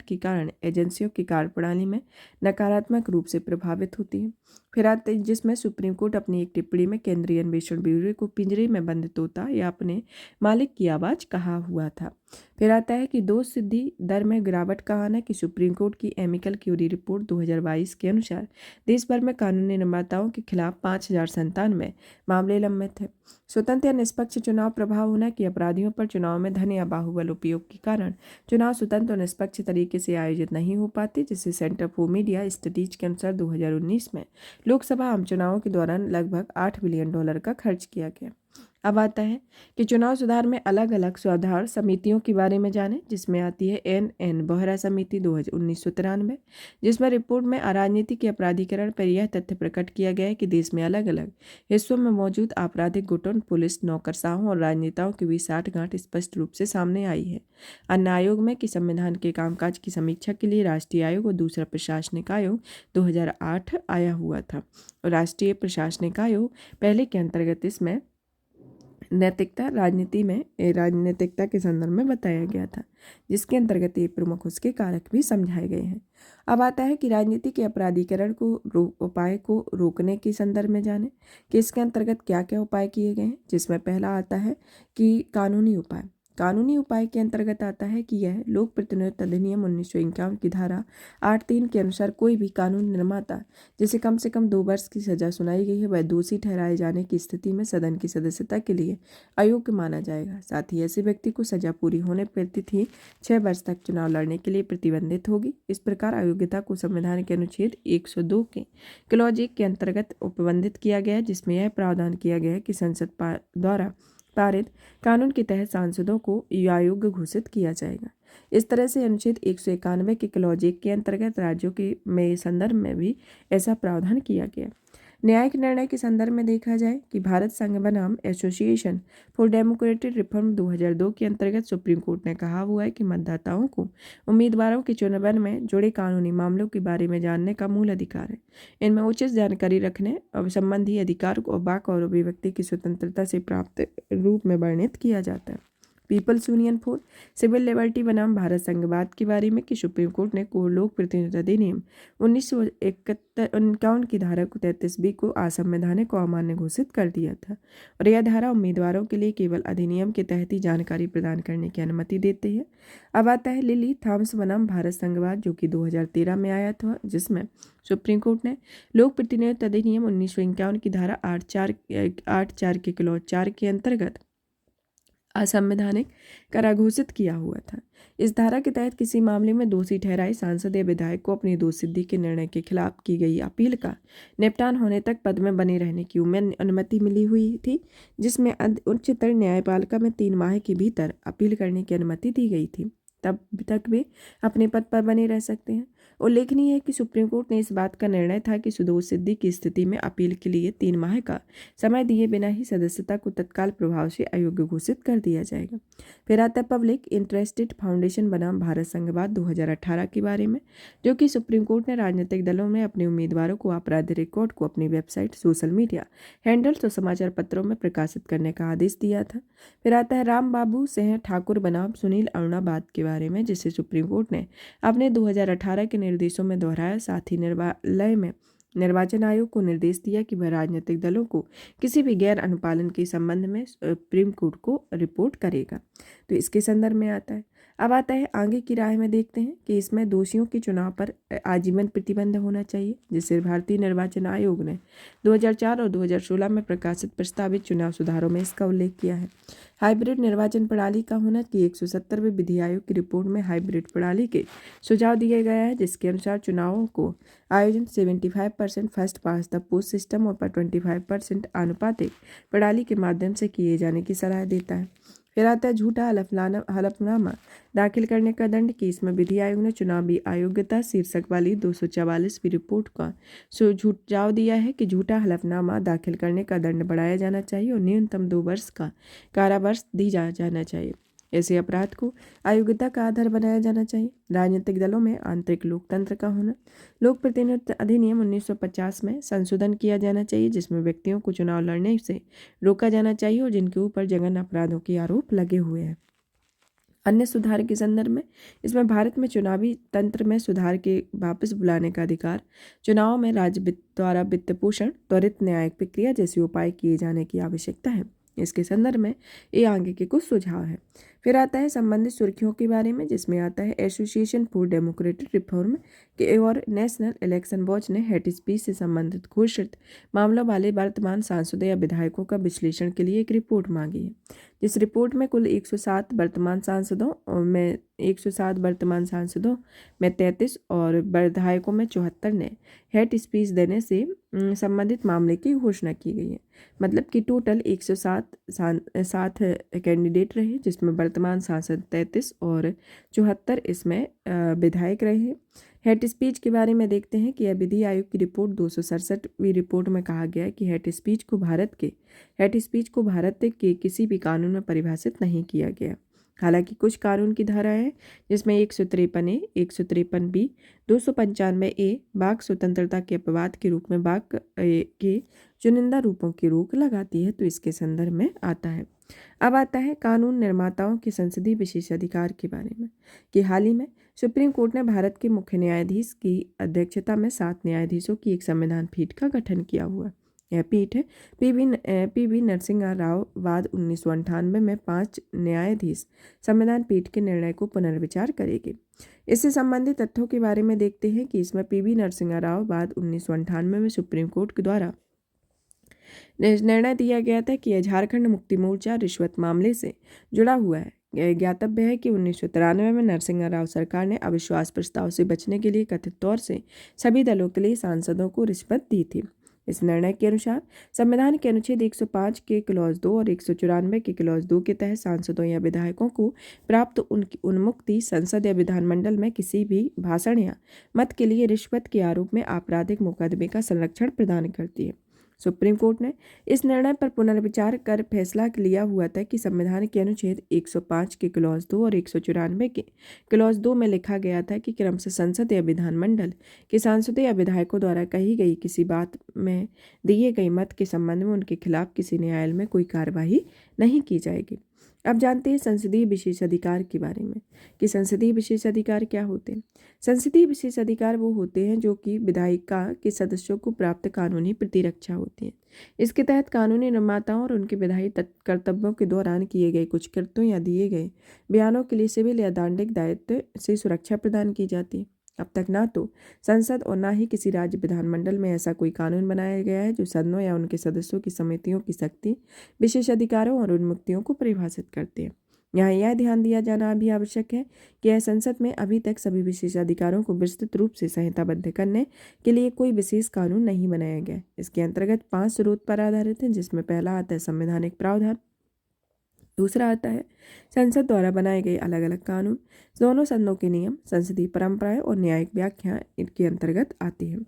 के कारण एजेंसियों की कार्यप्रणाली में नकारात्मक रूप से प्रभावित होती है। फिर आते हैं जिसमें सुप्रीम कोर्ट अपनी एक टिप्पणी में केंद्रीय अन्वेषण ब्यूरो को पिंजरे में बंद तोता या अपने मालिक की आवाज़ कहा हुआ था। फिर आता है कि दोष सिद्धि दर में गिरावट का आना। कि सुप्रीम कोर्ट की एमिकल क्यूरी रिपोर्ट 2022 के अनुसार देश भर में कानूनी निर्माताओं के खिलाफ 5097 मामले लंबित हैं। स्वतंत्र या निष्पक्ष चुनाव प्रभाव होना। कि अपराधियों पर चुनाव में धन या बाहुबल उपयोग के कारण चुनाव स्वतंत्र और निष्पक्ष तरीके से आयोजित नहीं हो पाते, जिससे सेंटर फॉर मीडिया स्टडीज के अनुसार 2019 में लोकसभा आम चुनावों के दौरान लगभग $8 बिलियन का खर्च किया गया। अब आता है कि चुनाव सुधार में अलग अलग सुधार समितियों के बारे में जानें, जिसमें आती है एन बोहरा समिति 1993, जिसमें रिपोर्ट में राजनीति के अपराधीकरण पर यह तथ्य प्रकट किया गया है कि देश में अलग अलग हिस्सों में मौजूद आपराधिक गुटों, पुलिस, नौकरशाहों और राजनेताओं के बीच साठगांठ स्पष्ट रूप से सामने आई है। अन्य आयोग में कि संविधान के कामकाज की समीक्षा के लिए राष्ट्रीय आयोग और दूसरा प्रशासनिक आयोग 2008 आया हुआ था। और राष्ट्रीय प्रशासनिक आयोग पहले के अंतर्गत इसमें राजनीतिकता के संदर्भ में बताया गया था, जिसके अंतर्गत ये प्रमुख उसके कारक भी समझाए गए हैं। अब आता है कि राजनीति के अपराधीकरण को उपाय को रोकने के संदर्भ में जाने कि इसके अंतर्गत क्या क्या उपाय किए गए हैं, जिसमें पहला आता है कि कानूनी उपाय के अंतर्गत आता है कि यह लोक प्रतिनिधित्व अधिनियम 1951 की धारा 8(3) के अनुसार कोई भी कानून निर्माता जिसे कम से कम 2 वर्ष की सजा सुनाई गई है वह दोषी ठहराए जाने की स्थिति में सदन की सदस्यता के लिए अयोग्य माना जाएगा। साथ ही ऐसे व्यक्ति को सजा पूरी होने पर तिथि 6 वर्ष तक चुनाव लड़ने के लिए प्रतिबंधित होगी। इस प्रकार अयोग्यता को संविधान के अनुच्छेद 102 के क्लॉज 1 के अंतर्गत उपबंधित किया गया है, जिसमें यह प्रावधान किया गया है कि संसद द्वारा पारित कानून के तहत सांसदों को अयोग्य घोषित किया जाएगा। इस तरह से अनुच्छेद 191 के क्लॉज 1 के अंतर्गत राज्यों के में संदर्भ में भी ऐसा प्रावधान किया गया। न्यायिक निर्णय के संदर्भ में देखा जाए कि भारत संघ बनाम एसोसिएशन फॉर डेमोक्रेटिक रिफॉर्म 2002 के अंतर्गत सुप्रीम कोर्ट ने कहा हुआ है कि मतदाताओं को उम्मीदवारों के चुनाव में जुड़े कानूनी मामलों के बारे में जानने का मूल अधिकार है। इनमें उचित जानकारी रखने और संबंधी अधिकार को वाक और अभिव्यक्ति की स्वतंत्रता से प्राप्त रूप में वर्णित किया जाता है। Peoples union for civil liberty बनाम भारत संघवाद के बारे में कि सुप्रीम कोर्ट ने लोक प्रतिनिधित्व अधिनियम 1951 की धारा 33B को असंवैधानिक और अमान्य घोषित कर दिया था और यह धारा उम्मीदवारों के लिए केवल अधिनियम के तहत ही जानकारी प्रदान करने की अनुमति देती है। अब आता है लिली थॉमस बनाम भारत संघवाद, जो कि 2013 में आया था, जिसमें सुप्रीम कोर्ट ने लोक प्रतिनिधित्व अधिनियम 1951 की धारा 8(4) के क्लॉज 4 के अंतर्गत असंवैधानिक करार घोषित किया हुआ था। इस धारा के तहत किसी मामले में दोषी ठहराए सांसद या विधायक को अपनी दोषसिद्धि के निर्णय के खिलाफ की गई अपील का निपटान होने तक पद में बने रहने की अनुमति मिली हुई थी, जिसमें उच्चतम न्यायपालिका में 3 माह के भीतर अपील करने की अनुमति दी गई थी। तब तक वे अपने पद पर बने रह सकते हैं। उल्लेखनीय है कि सुप्रीम कोर्ट ने इस बात का निर्णय था कि सुदोष सिद्धि की स्थिति में अपील के लिए 3 माह का समय दिए बिना ही सदस्यता को तत्काल प्रभाव से अयोग्य घोषित कर दिया जाएगा। फिर आता है पब्लिक इंटरेस्टेड फाउंडेशन बनाम भारत संघवाद 2018 के बारे में, जो कि सुप्रीम कोर्ट ने राजनीतिक दलों में अपने उम्मीदवारों को आपराधिक रिकॉर्ड को अपनी वेबसाइट, सोशल मीडिया हैंडल्स और समाचार पत्रों में प्रकाशित करने का आदेश दिया था। फिर आता है राम बाबू सिंह ठाकुर बनाम सुनील अरुणाबाद के बारे में, जिसे सुप्रीम कोर्ट ने अपने 2018 के निर्देशों में दोहराया। साथ ही निर्वालय में निर्वाचन आयोग को निर्देश दिया कि वह राजनीतिक दलों को किसी भी गैर अनुपालन के संबंध में सुप्रीम कोर्ट को रिपोर्ट करेगा। तो इसके संदर्भ में आता है। अब आता है आगे की राय में देखते हैं कि इसमें दोषियों के चुनाव पर आजीवन प्रतिबंध होना चाहिए, जिसे भारतीय निर्वाचन आयोग ने 2004 और 2016 में प्रकाशित प्रस्तावित चुनाव सुधारों में इसका उल्लेख किया है। हाइब्रिड निर्वाचन प्रणाली का होना कि 170वें विधि आयोग की रिपोर्ट में हाइब्रिड प्रणाली के सुझाव दिए गया है, जिसके अनुसार चुनावों को आयोजन 75% first pass the post system और 25% आनुपातिक प्रणाली के माध्यम से किए जाने की सलाह देता है। फिर आता है झूठा हलफनामा दाखिल करने का दंड की इसमें विधि आयोग ने चुनावी अयोग्यता शीर्षक वाली 244वीं रिपोर्ट का सुझाव दिया है कि झूठा हलफनामा दाखिल करने का दंड बढ़ाया जाना चाहिए और न्यूनतम 2 वर्ष का कारावास दी जाना चाहिए। ऐसे अपराध को अयोग्यता का आधार बनाया जाना चाहिए। राजनीतिक दलों में आंतरिक लोकतंत्र का होना। लोक प्रतिनिधित्व अधिनियम 1950 में संशोधन किया जाना चाहिए, जिसमें व्यक्तियों को चुनाव लड़ने से रोका जाना चाहिए और जिनके ऊपर जघन्य अपराधों के आरोप लगे हुए हैं। अन्य सुधार के संदर्भ में इसमें भारत में चुनावी तंत्र में सुधार के वापस बुलाने का अधिकार, चुनाव में राज्य द्वारा वित्त पोषण, त्वरित न्यायिक प्रक्रिया जैसे उपाय किए जाने की आवश्यकता है। इसके संदर्भ में ये आगे के कुछ सुझाव है। फिर आता है संबंधित सुर्खियों के बारे में, जिसमें आता है एसोसिएशन फॉर डेमोक्रेटिक रिफॉर्म के और नेशनल इलेक्शन वॉच ने हेट स्पीच से संबंधित घोषित मामलों वाले वर्तमान सांसदों या विधायकों का विश्लेषण के लिए एक रिपोर्ट मांगी है। जिस रिपोर्ट में कुल 107 वर्तमान सांसदों में 33 और विधायकों में 74 ने हेट स्पीच देने से संबंधित मामले की घोषणा की गई है। मतलब कि टोटल 107 कैंडिडेट रहे, जिसमें वर्तमान सांसद 33 और 74 इसमें विधायक रहे। हेट स्पीच के बारे में देखते हैं कि यह विधि आयोग की रिपोर्ट 267वीं रिपोर्ट में कहा गया है कि हेट स्पीच को भारत के किसी भी कानून में परिभाषित नहीं किया गया। हालांकि कुछ कानून की धाराएं हैं, जिसमें 153A, 153B, 295A वाक स्वतंत्रता के अपवाद के रूप में वाक के चुनिंदा रूपों की रोक लगाती है। तो इसके संदर्भ में आता है। अब आता है कानून निर्माताओं के संसदीय विशेषाधिकार के बारे में, कि हाल ही में सुप्रीम कोर्ट ने भारत के मुख्य न्यायाधीश की अध्यक्षता में 7 न्यायाधीशों की एक संविधान पीठ का गठन किया हुआ। यह पीठ है पी.वी. नरसिम्हा राव बाद 1998 में 5 न्यायाधीश संविधान पीठ के निर्णय को पुनर्विचार करेगी। इससे संबंधित तथ्यों के बारे में देखते हैं कि इसमें पी.वी. नरसिम्हा राव बाद 1998 में सुप्रीम कोर्ट के द्वारा निर्णय दिया गया था कि यह झारखंड मुक्ति मोर्चा रिश्वत मामले से जुड़ा हुआ है। ज्ञातव्य है कि 1993 में नरसिम्हा राव सरकार ने अविश्वास प्रस्ताव से बचने के लिए कथित तौर से सभी दलों के लिए सांसदों को रिश्वत दी थी। इस निर्णय के अनुसार संविधान के अनुच्छेद 105 के क्लॉज 2 और 194 के क्लॉज 2 के तहत सांसदों या विधायकों को प्राप्त उनकी उन्मुक्ति संसद या विधानमंडल में किसी भी भाषण या मत के लिए रिश्वत के आरोप में आपराधिक मुकदमे का संरक्षण प्रदान करती है। सुप्रीम कोर्ट ने इस निर्णय पर पुनर्विचार कर फैसला लिया हुआ था कि संविधान के अनुच्छेद 105 के क्लॉज 2 और 194 के क्लॉज 2 में लिखा गया था कि क्रमशः संसद या विधानमंडल के सांसदों या विधायकों द्वारा कही गई किसी बात में दिए गए मत के संबंध में उनके खिलाफ किसी न्यायालय में कोई कार्यवाही नहीं की जाएगी। अब जानते हैं संसदीय विशेषाधिकार के बारे में, कि संसदीय विशेषाधिकार क्या होते हैं। संसदीय विशेषाधिकार वो होते हैं जो कि विधायिका के सदस्यों को प्राप्त कानूनी प्रतिरक्षा होती है। इसके तहत कानूनी निर्माताओं और उनके विधायी कर्तव्यों के दौरान किए गए कुछ कृत्यों या दिए गए बयानों के लिए सिविल या दंडिक दायित्व से सुरक्षा प्रदान की जाती है। अब तक ना तो संसद और ना ही किसी राज्य विधानमंडल में ऐसा कोई कानून बनाया गया है जो सदनों या उनके सदस्यों की समितियों की शक्ति, विशेष अधिकारों और उन्मुक्तियों को परिभाषित करते हैं। यहाँ यह ध्यान दिया जाना भी आवश्यक है कि यह संसद में अभी तक सभी विशेष अधिकारों को विस्तृत रूप से संहिताबद्ध करने के लिए कोई विशेष कानून नहीं बनाया गया। इसके अंतर्गत 5 स्रोत पर आधारित है, जिसमें पहला आता है संवैधानिक प्रावधान, दूसरा आता है संसद द्वारा बनाए गए अलग अलग कानून, दोनों सदनों के नियम, संसदीय परंपराएं और न्यायिक व्याख्या इनके अंतर्गत आती हैं।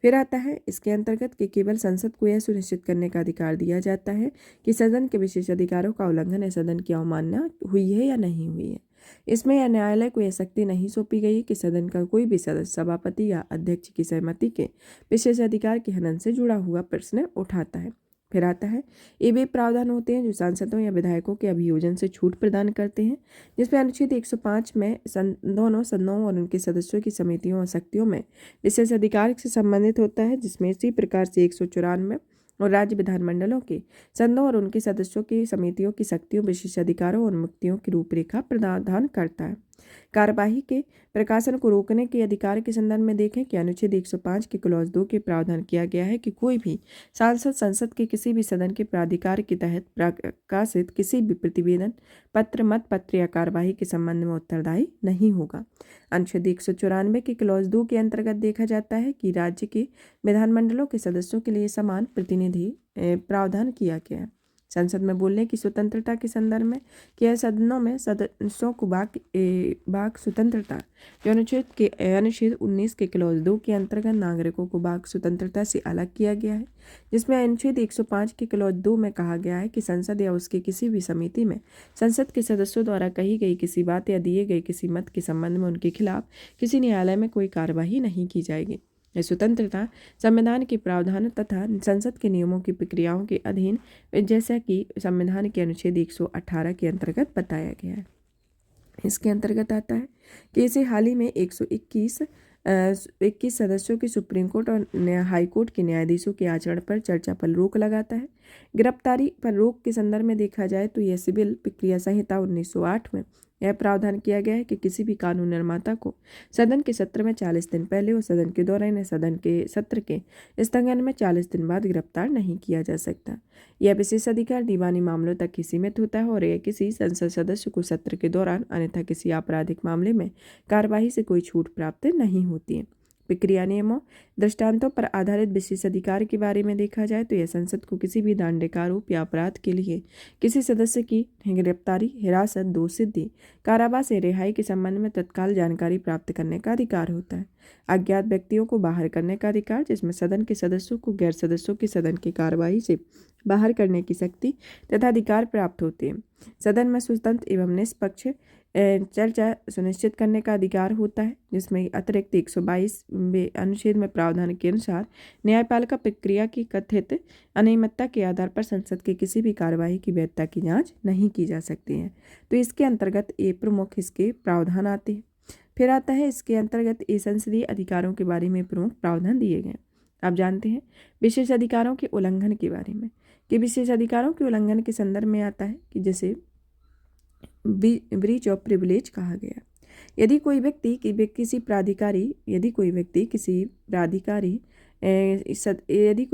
फिर आता है इसके अंतर्गत कि केवल संसद को यह सुनिश्चित करने का अधिकार दिया जाता है कि सदन के विशेष अधिकारों का उल्लंघन या सदन की अवमानना हुई है या नहीं हुई है। इसमें यह न्यायालय को यह शक्ति नहीं सौंपी गई कि सदन का कोई भी सदस्य सभापति या अध्यक्ष की सहमति के विशेष अधिकार के हनन से जुड़ा हुआ प्रश्न उठाता है। फिर आता है ये वे प्रावधान होते हैं जो सांसदों या विधायकों के अभियोजन से छूट प्रदान करते हैं, जिसमें अनुच्छेद 105 में दोनों सदनों और उनके सदस्यों की समितियों और शक्तियों में विशेष अधिकार से संबंधित होता है, जिसमें इसी प्रकार से 194 और राज्य विधानमंडलों के सदनों और उनके सदस्यों की समितियों की शक्तियों, विशेष अधिकारों और मुक्तियों की रूपरेखा प्रावधान करता है। कार्यवाही के प्रकाशन को रोकने के अधिकार के संदर्भ में देखें कि अनुच्छेद 105 के क्लॉज 2 के प्रावधान किया गया है कि कोई भी सांसद संसद के किसी भी सदन के प्राधिकार के तहत प्रकाशित किसी भी प्रतिवेदन, पत्र, मत पत्र या कार्यवाही के संबंध में उत्तरदायी नहीं होगा। अनुच्छेद 194 के क्लॉज 2 के अंतर्गत देखा जाता है कि राज्य के विधानमंडलों के सदस्यों के लिए समान प्रतिनिधि प्रावधान किया गया है। संसद में बोलने की स्वतंत्रता के संदर्भ में कि सदनों में सदस्यों को वाक स्वतंत्रता जो अनुच्छेद 19 के क्लॉज 2 के अंतर्गत नागरिकों को वाक स्वतंत्रता से अलग किया गया है, जिसमें अनुच्छेद 105 के क्लॉज 2 में कहा गया है कि संसद या उसकी किसी भी समिति में संसद के सदस्यों द्वारा कही गई किसी बात या दिए गए किसी मत के संबंध में उनके खिलाफ किसी न्यायालय में कोई कार्यवाही नहीं की जाएगी। यह स्वतंत्रता संविधान के प्रावधान तथा संसद के नियमों की प्रक्रियाओं के अधीन, जैसा कि संविधान के अनुच्छेद 118 के अंतर्गत बताया गया है। इसके अंतर्गत आता है कि इसे हाल ही में 121 सदस्यों की सुप्रीम कोर्ट और हाई कोर्ट के न्यायाधीशों के आचरण पर चर्चा पर रोक लगाता है। गिरफ्तारी पर रोक के संदर्भ में देखा जाए तो यह सिविल प्रक्रिया संहिता 1908 में यह प्रावधान किया गया है कि किसी भी कानून निर्माता को सदन के सत्र में 40 दिन पहले और सदन के दौरान या सदन के सत्र के स्थगन में 40 दिन बाद गिरफ्तार नहीं किया जा सकता। यह विशेष अधिकार दीवानी मामलों तक ही सीमित होता है और यह किसी संसद सदस्य को सत्र के दौरान अन्यथा किसी आपराधिक मामले में कार्यवाही से कोई छूट प्राप्त नहीं होती है। प्रक्रिया नियमों, दृष्टांतों पर आधारित विशेष अधिकार के बारे में देखा जाए तो यह संसद को किसी भी दंडिक आरोप या अपराध के लिए किसी सदस्य की गिरफ्तारी, हिरासत, दोषसिद्धि, कारावास या रिहाई के संबंध में तत्काल जानकारी प्राप्त करने का अधिकार होता है। अज्ञात व्यक्तियों को बाहर करने का अधिकार, जिसमें सदन के सदस्यों को गैर सदस्यों की सदन की कार्यवाही से बाहर करने की शक्ति तथा अधिकार प्राप्त होते हैं। सदन में स्वतंत्र एवं निष्पक्ष चर्चा सुनिश्चित करने का अधिकार होता है, जिसमें अतिरिक्त 122 अनुच्छेद में प्रावधान के अनुसार न्यायपालिका प्रक्रिया की कथित अनियमितता के आधार पर संसद के किसी भी कार्यवाही की वैधता की जांच नहीं की जा सकती है। तो इसके अंतर्गत ये प्रमुख इसके प्रावधान आते हैं। फिर आता है इसके अंतर्गत ये संसदीय अधिकारों के बारे में प्रमुख प्रावधान दिए गए। आप जानते हैं विशेष अधिकारों के उल्लंघन के बारे में कि विशेष अधिकारों के उल्लंघन के संदर्भ में आता है कि जैसे ब्रीच ऑफ प्रिविलेज कहा गया। यदि कोई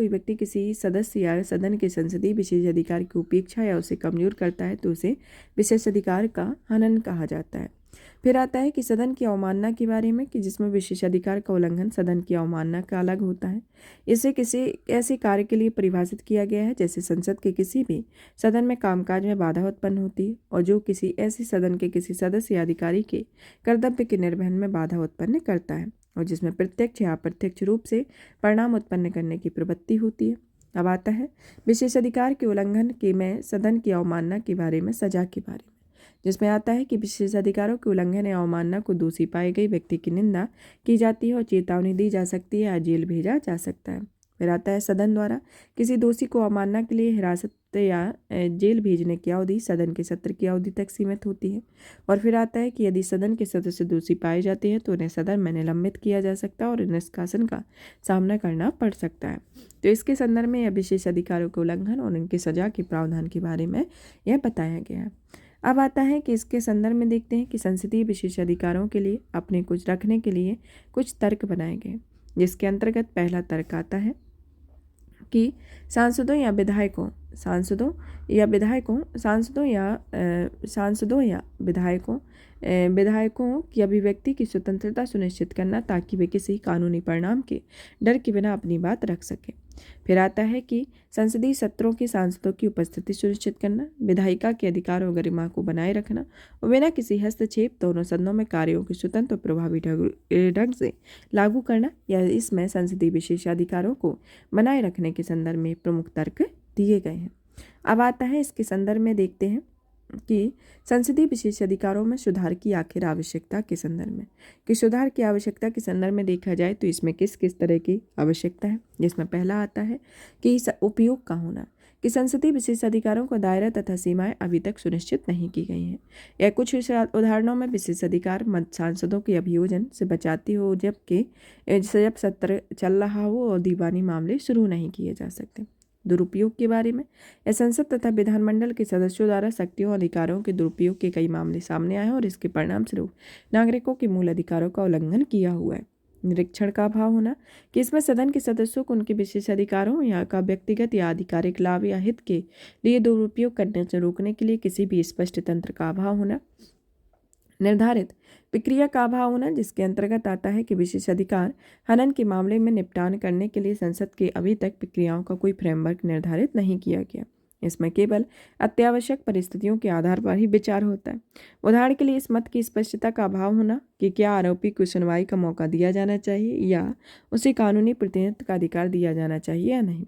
व्यक्ति किसी सदस्य या सदन के संसदीय विशेष अधिकार की उपेक्षा या उसे कमजोर करता है तो उसे विशेष अधिकार का हनन कहा जाता है। फिर आता है कि सदन की अवमानना के बारे में कि जिसमें विशेष अधिकार का उल्लंघन सदन की अवमानना का अलग होता है। इसे किसी ऐसे कार्य के लिए परिभाषित किया गया है जैसे संसद के किसी भी सदन में कामकाज में बाधा उत्पन्न होती है और जो किसी ऐसे सदन के किसी सदस्य या अधिकारी के कर्तव्य के निर्वहन में बाधा उत्पन्न करता है और जिसमें प्रत्यक्ष या अप्रत्यक्ष रूप से परिणाम उत्पन्न करने की प्रवृत्ति होती है। अब आता है विशेष अधिकार के उल्लंघन के में सदन की अवमानना के बारे में, सजा के बारे में, जिसमें आता है कि विशेष अधिकारों के उल्लंघन या अवमानना को दोषी पाए गए व्यक्ति की निंदा की जाती है और चेतावनी दी जा सकती है या जेल भेजा जा सकता है। फिर आता है सदन द्वारा किसी दोषी को अवमानना के लिए हिरासत या जेल भेजने की अवधि सदन के सत्र की अवधि तक सीमित होती है। और फिर आता है कि यदि सदन के सदस्य दोषी पाए जाते हैं तो उन्हें सदन में निलंबित किया जा सकता है और निष्कासन का सामना करना पड़ सकता है। तो इसके संदर्भ में यह विशेष अधिकारों के उल्लंघन और उनकी सजा के प्रावधान के बारे में यह बताया गया है। अब आता है कि इसके संदर्भ में देखते हैं कि संसदीय विशेषाधिकारों के लिए अपने कुछ रखने के लिए कुछ तर्क बनाए गए, जिसके अंतर्गत पहला तर्क आता है कि सांसदों या विधायकों सांसदों या विधायकों सांसदों या सांसदों या विधायकों की अभिव्यक्ति की स्वतंत्रता सुनिश्चित करना, ताकि वे किसी कानूनी परिणाम के डर के बिना अपनी बात रख सकें। फिर आता है कि संसदीय सत्रों के सांसदों की उपस्थिति सुनिश्चित करना, विधायिका के अधिकार और गरिमा को बनाए रखना और बिना किसी हस्तक्षेप दोनों सदनों में कार्यों की स्वतंत्र और प्रभावी ढंग से लागू करना, या इसमें संसदीय विशेषाधिकारों को बनाए रखने के संदर्भ में प्रमुख तर्क दिए गए हैं। अब आता है इसके संदर्भ में देखते हैं कि संसदीय विशेषाधिकारों में सुधार की आखिर आवश्यकता के संदर्भ में कि सुधार की आवश्यकता के संदर्भ में देखा जाए तो इसमें किस किस तरह की आवश्यकता है, जिसमें पहला आता है कि उपयोग का होना, कि संसदीय विशेषाधिकारों का दायरा तथा सीमाएं अभी तक सुनिश्चित नहीं की गई हैं, या कुछ उदाहरणों में विशेषाधिकार मत सांसदों के अभियोजन से बचाती हो, जब सत्र चल रहा हो और दीवानी मामले शुरू नहीं किए जा सकते। दुरुपयोग के बारे में, यह संसद तथा विधानमंडल के सदस्यों द्वारा शक्तियों और अधिकारों के दुरुपयोग के कई मामले सामने आए हैं और इसके परिणाम स्वरूप नागरिकों के मूल अधिकारों का उल्लंघन किया हुआ है। निरीक्षण का अभाव होना, कि इसमें सदन के सदस्यों को उनके विशेष अधिकारों या का व्यक्तिगत या आधिकारिक लाभ या हित के लिए दुरुपयोग करने से रोकने के लिए किसी भी स्पष्ट तंत्र का अभाव होना। निर्धारित प्रक्रिया का अभाव होना, जिसके अंतर्गत आता है कि विशेषाधिकार हनन के मामले में निपटान करने के लिए संसद के अभी तक प्रक्रियाओं का कोई फ्रेमवर्क निर्धारित नहीं किया गया। इसमें केवल अत्यावश्यक परिस्थितियों के आधार पर ही विचार होता है। उदाहरण के लिए इस मत की स्पष्टता का अभाव होना कि क्या आरोपी को सुनवाई का मौका दिया जाना चाहिए या उसे कानूनी प्रतिनिधित्व का अधिकार दिया जाना चाहिए या नहीं।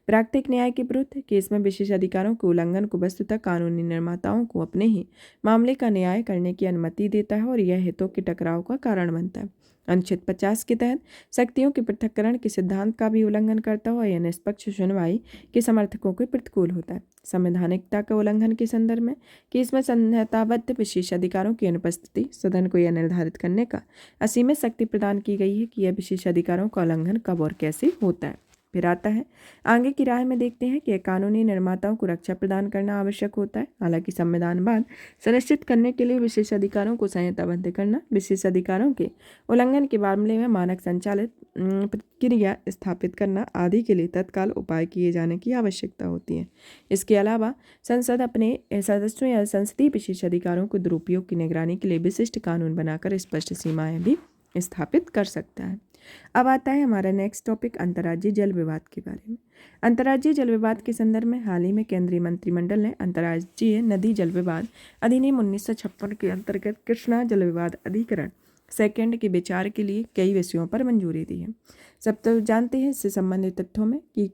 प्राकृतिक न्याय के विरुद्ध, केस में विशेष अधिकारों के उल्लंघन को वस्तुतः कानूनी निर्माताओं को अपने ही मामले का न्याय करने की अनुमति देता है और यह हितों के टकराव का कारण बनता है। अनुच्छेद 50 के तहत शक्तियों के पृथक्करण के सिद्धांत का भी उल्लंघन करता हुआ यह निष्पक्ष सुनवाई के समर्थकों के प्रतिकूल होता है। संवैधानिकता के उल्लंघन के संदर्भ में, कि इसमें संहिताबद्ध विशेष अधिकारों की अनुपस्थिति सदन को यह निर्धारित करने का असीमित शक्ति प्रदान की गई है कि यह विशेष अधिकारों का उल्लंघन कब और कैसे होता है। फिर आता है आगे की राय में देखते हैं कि कानूनी निर्माताओं को रक्षा प्रदान करना आवश्यक होता है। हालांकि संविधानवाद सुनिश्चित करने के लिए विशेष अधिकारों को संहिताबद्ध करना, विशेष अधिकारों के उल्लंघन के मामले में मानक संचालित प्रक्रिया स्थापित करना आदि के लिए तत्काल उपाय किए जाने की आवश्यकता होती है। इसके अलावा संसद अपने सदस्यों या संसदीय विशेष अधिकारों को दुरुपयोग की निगरानी के लिए विशिष्ट कानून बनाकर स्पष्ट सीमाएं भी स्थापित कर सकता है। अब आता है हमारा नेक्स्ट टॉपिक अंतर्राज्यीय जल विवाद के बारे में। अंतर्राज्यीय जल विवाद के संदर्भ में हाल ही में केंद्रीय मंत्रिमंडल ने अंतर्राज्यीय नदी जल विवाद अधिनियम 1956 के अंतर्गत कृष्णा जल विवाद अधिकरण सेकंड के विचार के लिए कई विषयों पर मंजूरी दी है। सब तो जानते हैं इससे संबंधित तथ्यों में कि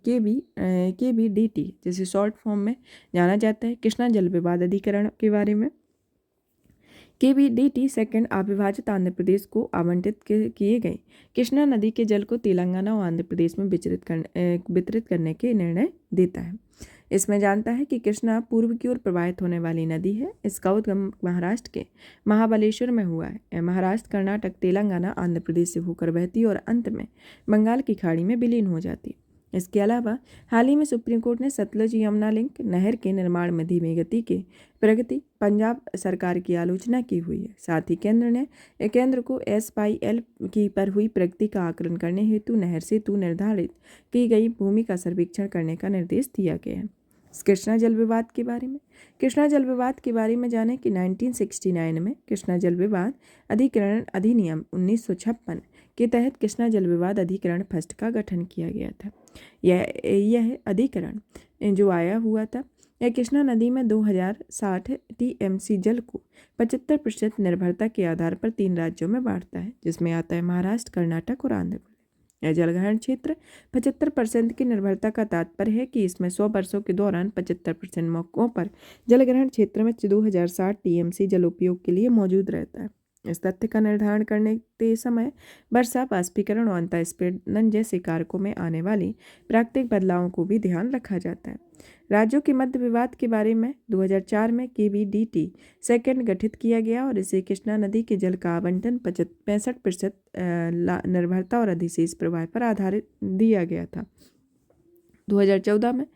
KBDT जिसे शॉर्ट फॉर्म में जाना जाता है, कृष्णा जल विवाद अधिकरण के बारे में। KBDT सेकंड अविभाजित आंध्र प्रदेश को आवंटित किए गए कृष्णा नदी के जल को तेलंगाना और आंध्र प्रदेश में वितरित करने के निर्णय देता है। इसमें जानता है कि कृष्णा पूर्व की ओर प्रवाहित होने वाली नदी है। इसका उद्गम महाराष्ट्र के महाबलेश्वर में हुआ है। यह महाराष्ट्र, कर्नाटक, तेलंगाना, आंध्र प्रदेश से होकर बहती और अंत में बंगाल की खाड़ी में विलीन हो जाती है। इसके अलावा हाल ही में सुप्रीम कोर्ट ने सतलुज यमुना लिंक नहर के निर्माण में धीमी गति के प्रगति पंजाब सरकार की आलोचना की हुई है। साथ ही केंद्र को SYL की पर हुई प्रगति का आकलन करने हेतु नहर सेतु निर्धारित की गई भूमि का सर्वेक्षण करने का निर्देश दिया गया है। कृष्णा जल विवाद के बारे में। कृष्णा जल विवाद के बारे में जाने कि 1969 में कृष्णा जल विवाद अधिकरण अधिनियम 1956 के तहत कृष्णा जल विवाद अधिकरण फर्स्ट का गठन किया गया था। यह अधिकरण जो आया हुआ था, यह कृष्णा नदी में 2060 TMC जल को 75% निर्भरता के आधार पर 3 राज्यों में बांटता है, जिसमें आता है महाराष्ट्र, कर्नाटक और आंध्र प्रदेश। यह जलग्रहण क्षेत्र 75% की निर्भरता का तात्पर्य है कि इसमें 100 वर्षों के दौरान 75% मौकों पर जलग्रहण क्षेत्र में 2060 TMC जल उपयोग के लिए मौजूद रहता है। इस तथ्य का निर्धारण करने के समय वर्षा, वाष्पीकरण और अंतःस्फलन जैसे कारकों में आने वाली प्राकृतिक बदलावों को भी ध्यान रखा जाता है। राज्यों के मध्य विवाद के बारे में 2004 में KBDT सेकंड गठित किया गया और इसे कृष्णा नदी के जल का आवंटन 65% निर्भरता और अधिशेष प्रवाह पर आधारित दिया गया था। 2014 में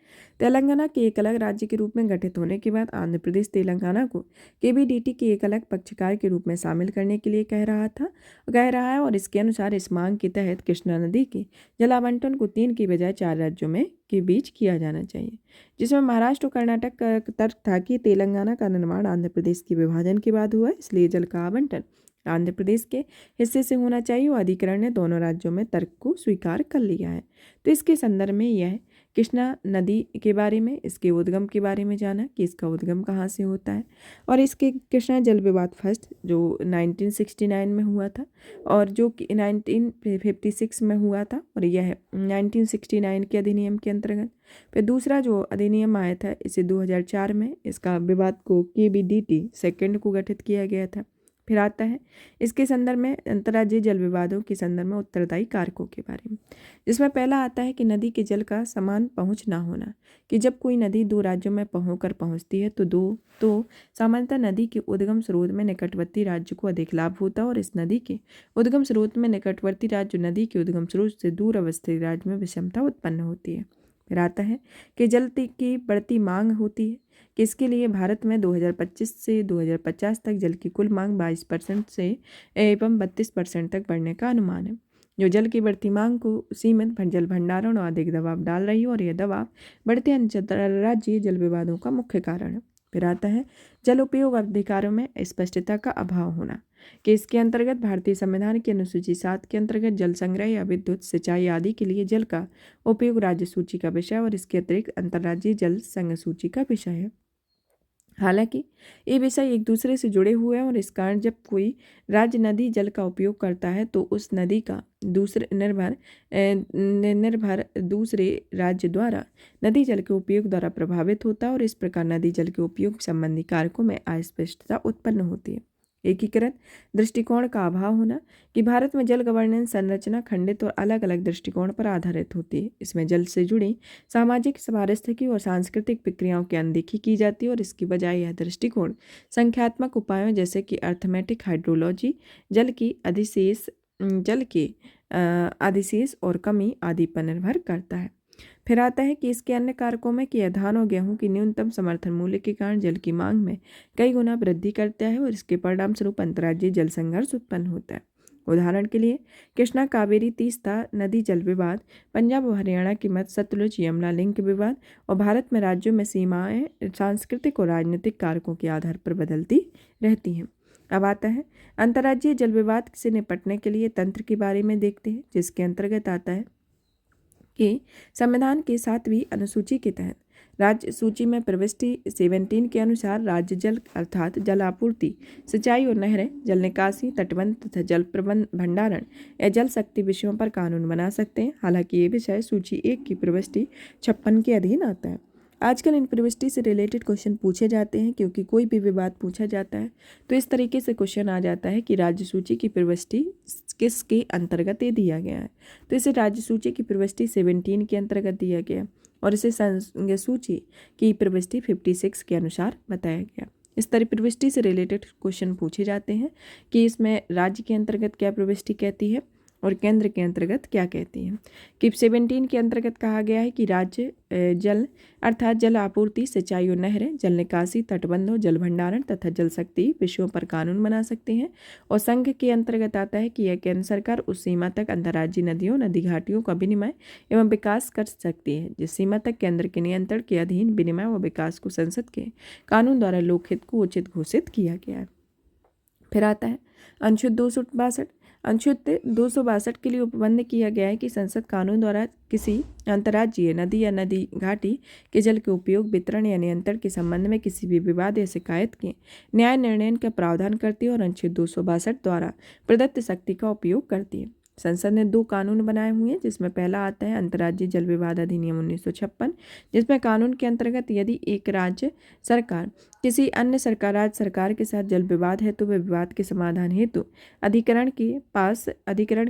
तेलंगाना के एक अलग राज्य के रूप में गठित होने के बाद आंध्र प्रदेश तेलंगाना को केबीडीटी के एक अलग पक्षकार के रूप में शामिल करने के लिए कह रहा है और इसके अनुसार इस मांग के तहत कृष्णा नदी के जल आवंटन को 3 की बजाय 4 राज्यों में के बीच किया जाना चाहिए, जिसमें महाराष्ट्र और कर्नाटक का तर्क था कि तेलंगाना का निर्माण आंध्र प्रदेश के विभाजन के बाद हुआ, इसलिए जल का आवंटन आंध्र प्रदेश के हिस्से से होना चाहिए और अधिकरण ने दोनों राज्यों में तर्क को स्वीकार कर लिया है। तो इसके संदर्भ में यह कृष्णा नदी के बारे में, इसके उद्गम के बारे में जाना कि इसका उद्गम कहाँ से होता है, और इसके कृष्णा जल विवाद फर्स्ट जो 1969 में हुआ था और जो कि 1956 में हुआ था, और यह 1969 के अधिनियम के अंतर्गत। फिर दूसरा जो अधिनियम आया था इसे 2004 में इसका विवाद को केबीडीटी सेकंड को गठित किया गया था। फिर आता है इसके संदर्भ में अंतर्राज्यीय जल विवादों के संदर्भ में उत्तरदायी कारकों के बारे में, जिसमें पहला आता है कि नदी के जल का समान पहुंच ना होना, कि जब कोई नदी 2 राज्यों में होकर पहुंचती है तो सामान्यतः नदी के उद्गम स्रोत में निकटवर्ती राज्य को अधिक लाभ होता है और इस नदी के उद्गम स्रोत में निकटवर्ती राज्य नदी के उद्गम स्रोत से दूर अवस्थित राज्य में विषमता उत्पन्न होती है। फिर आता है कि जल की बढ़ती मांग होती है कि इसके लिए भारत में 2025 से 2050 तक जल की कुल मांग 22% से एवं 32% तक बढ़ने का अनुमान है, जो जल की बढ़ती मांग को सीमित जल भंडारण और अधिक दबाव डाल रही है और यह दबाव बढ़ते अंतर्राज्यीय जल विवादों का मुख्य कारण है। फिर आता है जल उपयोग अधिकारों में स्पष्टता का अभाव होना, कि इसके अंतर्गत भारतीय संविधान की अनुसूची 7 के अंतर्गत जल संग्रह या विद्युत सिंचाई आदि के लिए जल का उपयोग राज्य सूची का विषय और इसके अतिरिक्त अंतर्राज्यीय जल संघ सूची का विषय है। हालांकि ये विषय एक दूसरे से जुड़े हुए हैं और इस कारण जब कोई राज्य नदी जल का उपयोग करता है तो उस नदी का निर्भर दूसरे राज्य द्वारा नदी जल के उपयोग द्वारा प्रभावित होता है और इस प्रकार नदी जल के उपयोग संबंधी कारकों में अस्पष्टता उत्पन्न होती है। एकीकृत दृष्टिकोण का अभाव होना, कि भारत में जल गवर्नेंस संरचना खंडित और अलग अलग दृष्टिकोण पर आधारित होती है। इसमें जल से जुड़ी सामाजिक, पारिस्थितिकी और सांस्कृतिक प्रक्रियाओं की अनदेखी की जाती है और इसकी बजाय यह दृष्टिकोण संख्यात्मक उपायों जैसे कि अर्थमेटिक हाइड्रोलॉजी, जल के अधिशेष और कमी आदि पर निर्भर करता है। फिर आता है कि इसके अन्य कारकों में कि धान और गेहूं की न्यूनतम समर्थन मूल्य के कारण जल की मांग में कई गुना वृद्धि करता है और इसके परिणाम स्वरूप अंतर्राज्यीय जल संघर्ष उत्पन्न होता है। उदाहरण के लिए कृष्णा कावेरी तीस्ता नदी जल विवाद, पंजाब और हरियाणा की मध्य सतलुज यमुना लिंक विवाद और भारत में राज्यों में सीमाएं सांस्कृतिक और राजनीतिक कारकों के आधार पर बदलती रहती हैं। अब आता है अंतर्राज्यीय जल विवाद से निपटने के लिए तंत्र के बारे में देखते हैं, जिसके अंतर्गत आता है कि संविधान के 7वीं अनुसूची के तहत राज्य सूची में प्रविष्टि 17 के अनुसार राज्य जल अर्थात जल आपूर्ति, सिंचाई और नहरें, जल निकासी, तटबंध तथा जल प्रबंध भंडारण या जल शक्ति विषयों पर कानून बना सकते हैं। हालांकि ये विषय सूची 1 की प्रविष्टि 56 के अधीन आता है। आजकल इन प्रविष्टि से रिलेटेड क्वेश्चन पूछे जाते हैं, क्योंकि कोई भी विवाद पूछा जाता है तो इस तरीके से क्वेश्चन आ जाता है कि राज्य सूची की प्रविष्टि किसके अंतर्गत ये दिया गया है, तो इसे राज्य सूची की प्रविष्टि 17 के अंतर्गत दिया गया और इसे संघ सूची की प्रविष्टि 56 के अनुसार बताया गया। इस तरह प्रविष्टि से रिलेटेड क्वेश्चन पूछे जाते हैं कि इसमें राज्य के अंतर्गत क्या प्रविष्टि कहती है और केंद्र के अंतर्गत क्या कहती है। कि 17 के अंतर्गत कहा गया है कि राज्य जल अर्थात जल आपूर्ति, सिंचाई और नहरें, जल निकासी, तटबंधों, जल भंडारण तथा जल शक्ति विषयों पर कानून बना सकते हैं और संघ के अंतर्गत आता है कि यह केंद्र सरकार उस सीमा तक अंतर्राज्यीय नदियों, नदी घाटियों का विनिमय एवं विकास कर सकती है जिस सीमा तक केंद्र के नियंत्रण के अधीन विनिमय व विकास को संसद के कानून द्वारा लोकहित को उचित घोषित किया गया है। फिर आता है अनुच्छेद 262। अनुच्छेद 262 के लिए उपबंध किया गया है कि संसद कानून द्वारा किसी अंतर्राज्यीय नदी या नदी घाटी के जल के उपयोग, वितरण या नियंत्रण के संबंध में किसी भी विवाद या शिकायत के न्याय निर्णय का प्रावधान करती है और अनुच्छेद 262 द्वारा प्रदत्त शक्ति का उपयोग करती है। संसद ने 2 कानून बनाए हुए हैं, जिसमें पहला आता है अंतर्राज्यीय जल विवाद अधिनियम 1956, जिसमें कानून के अंतर्गत यदि एक राज्य सरकार किसी अन्य राज्य सरकार के साथ जल विवाद है तो वह विवाद के समाधान हेतु अधिकरण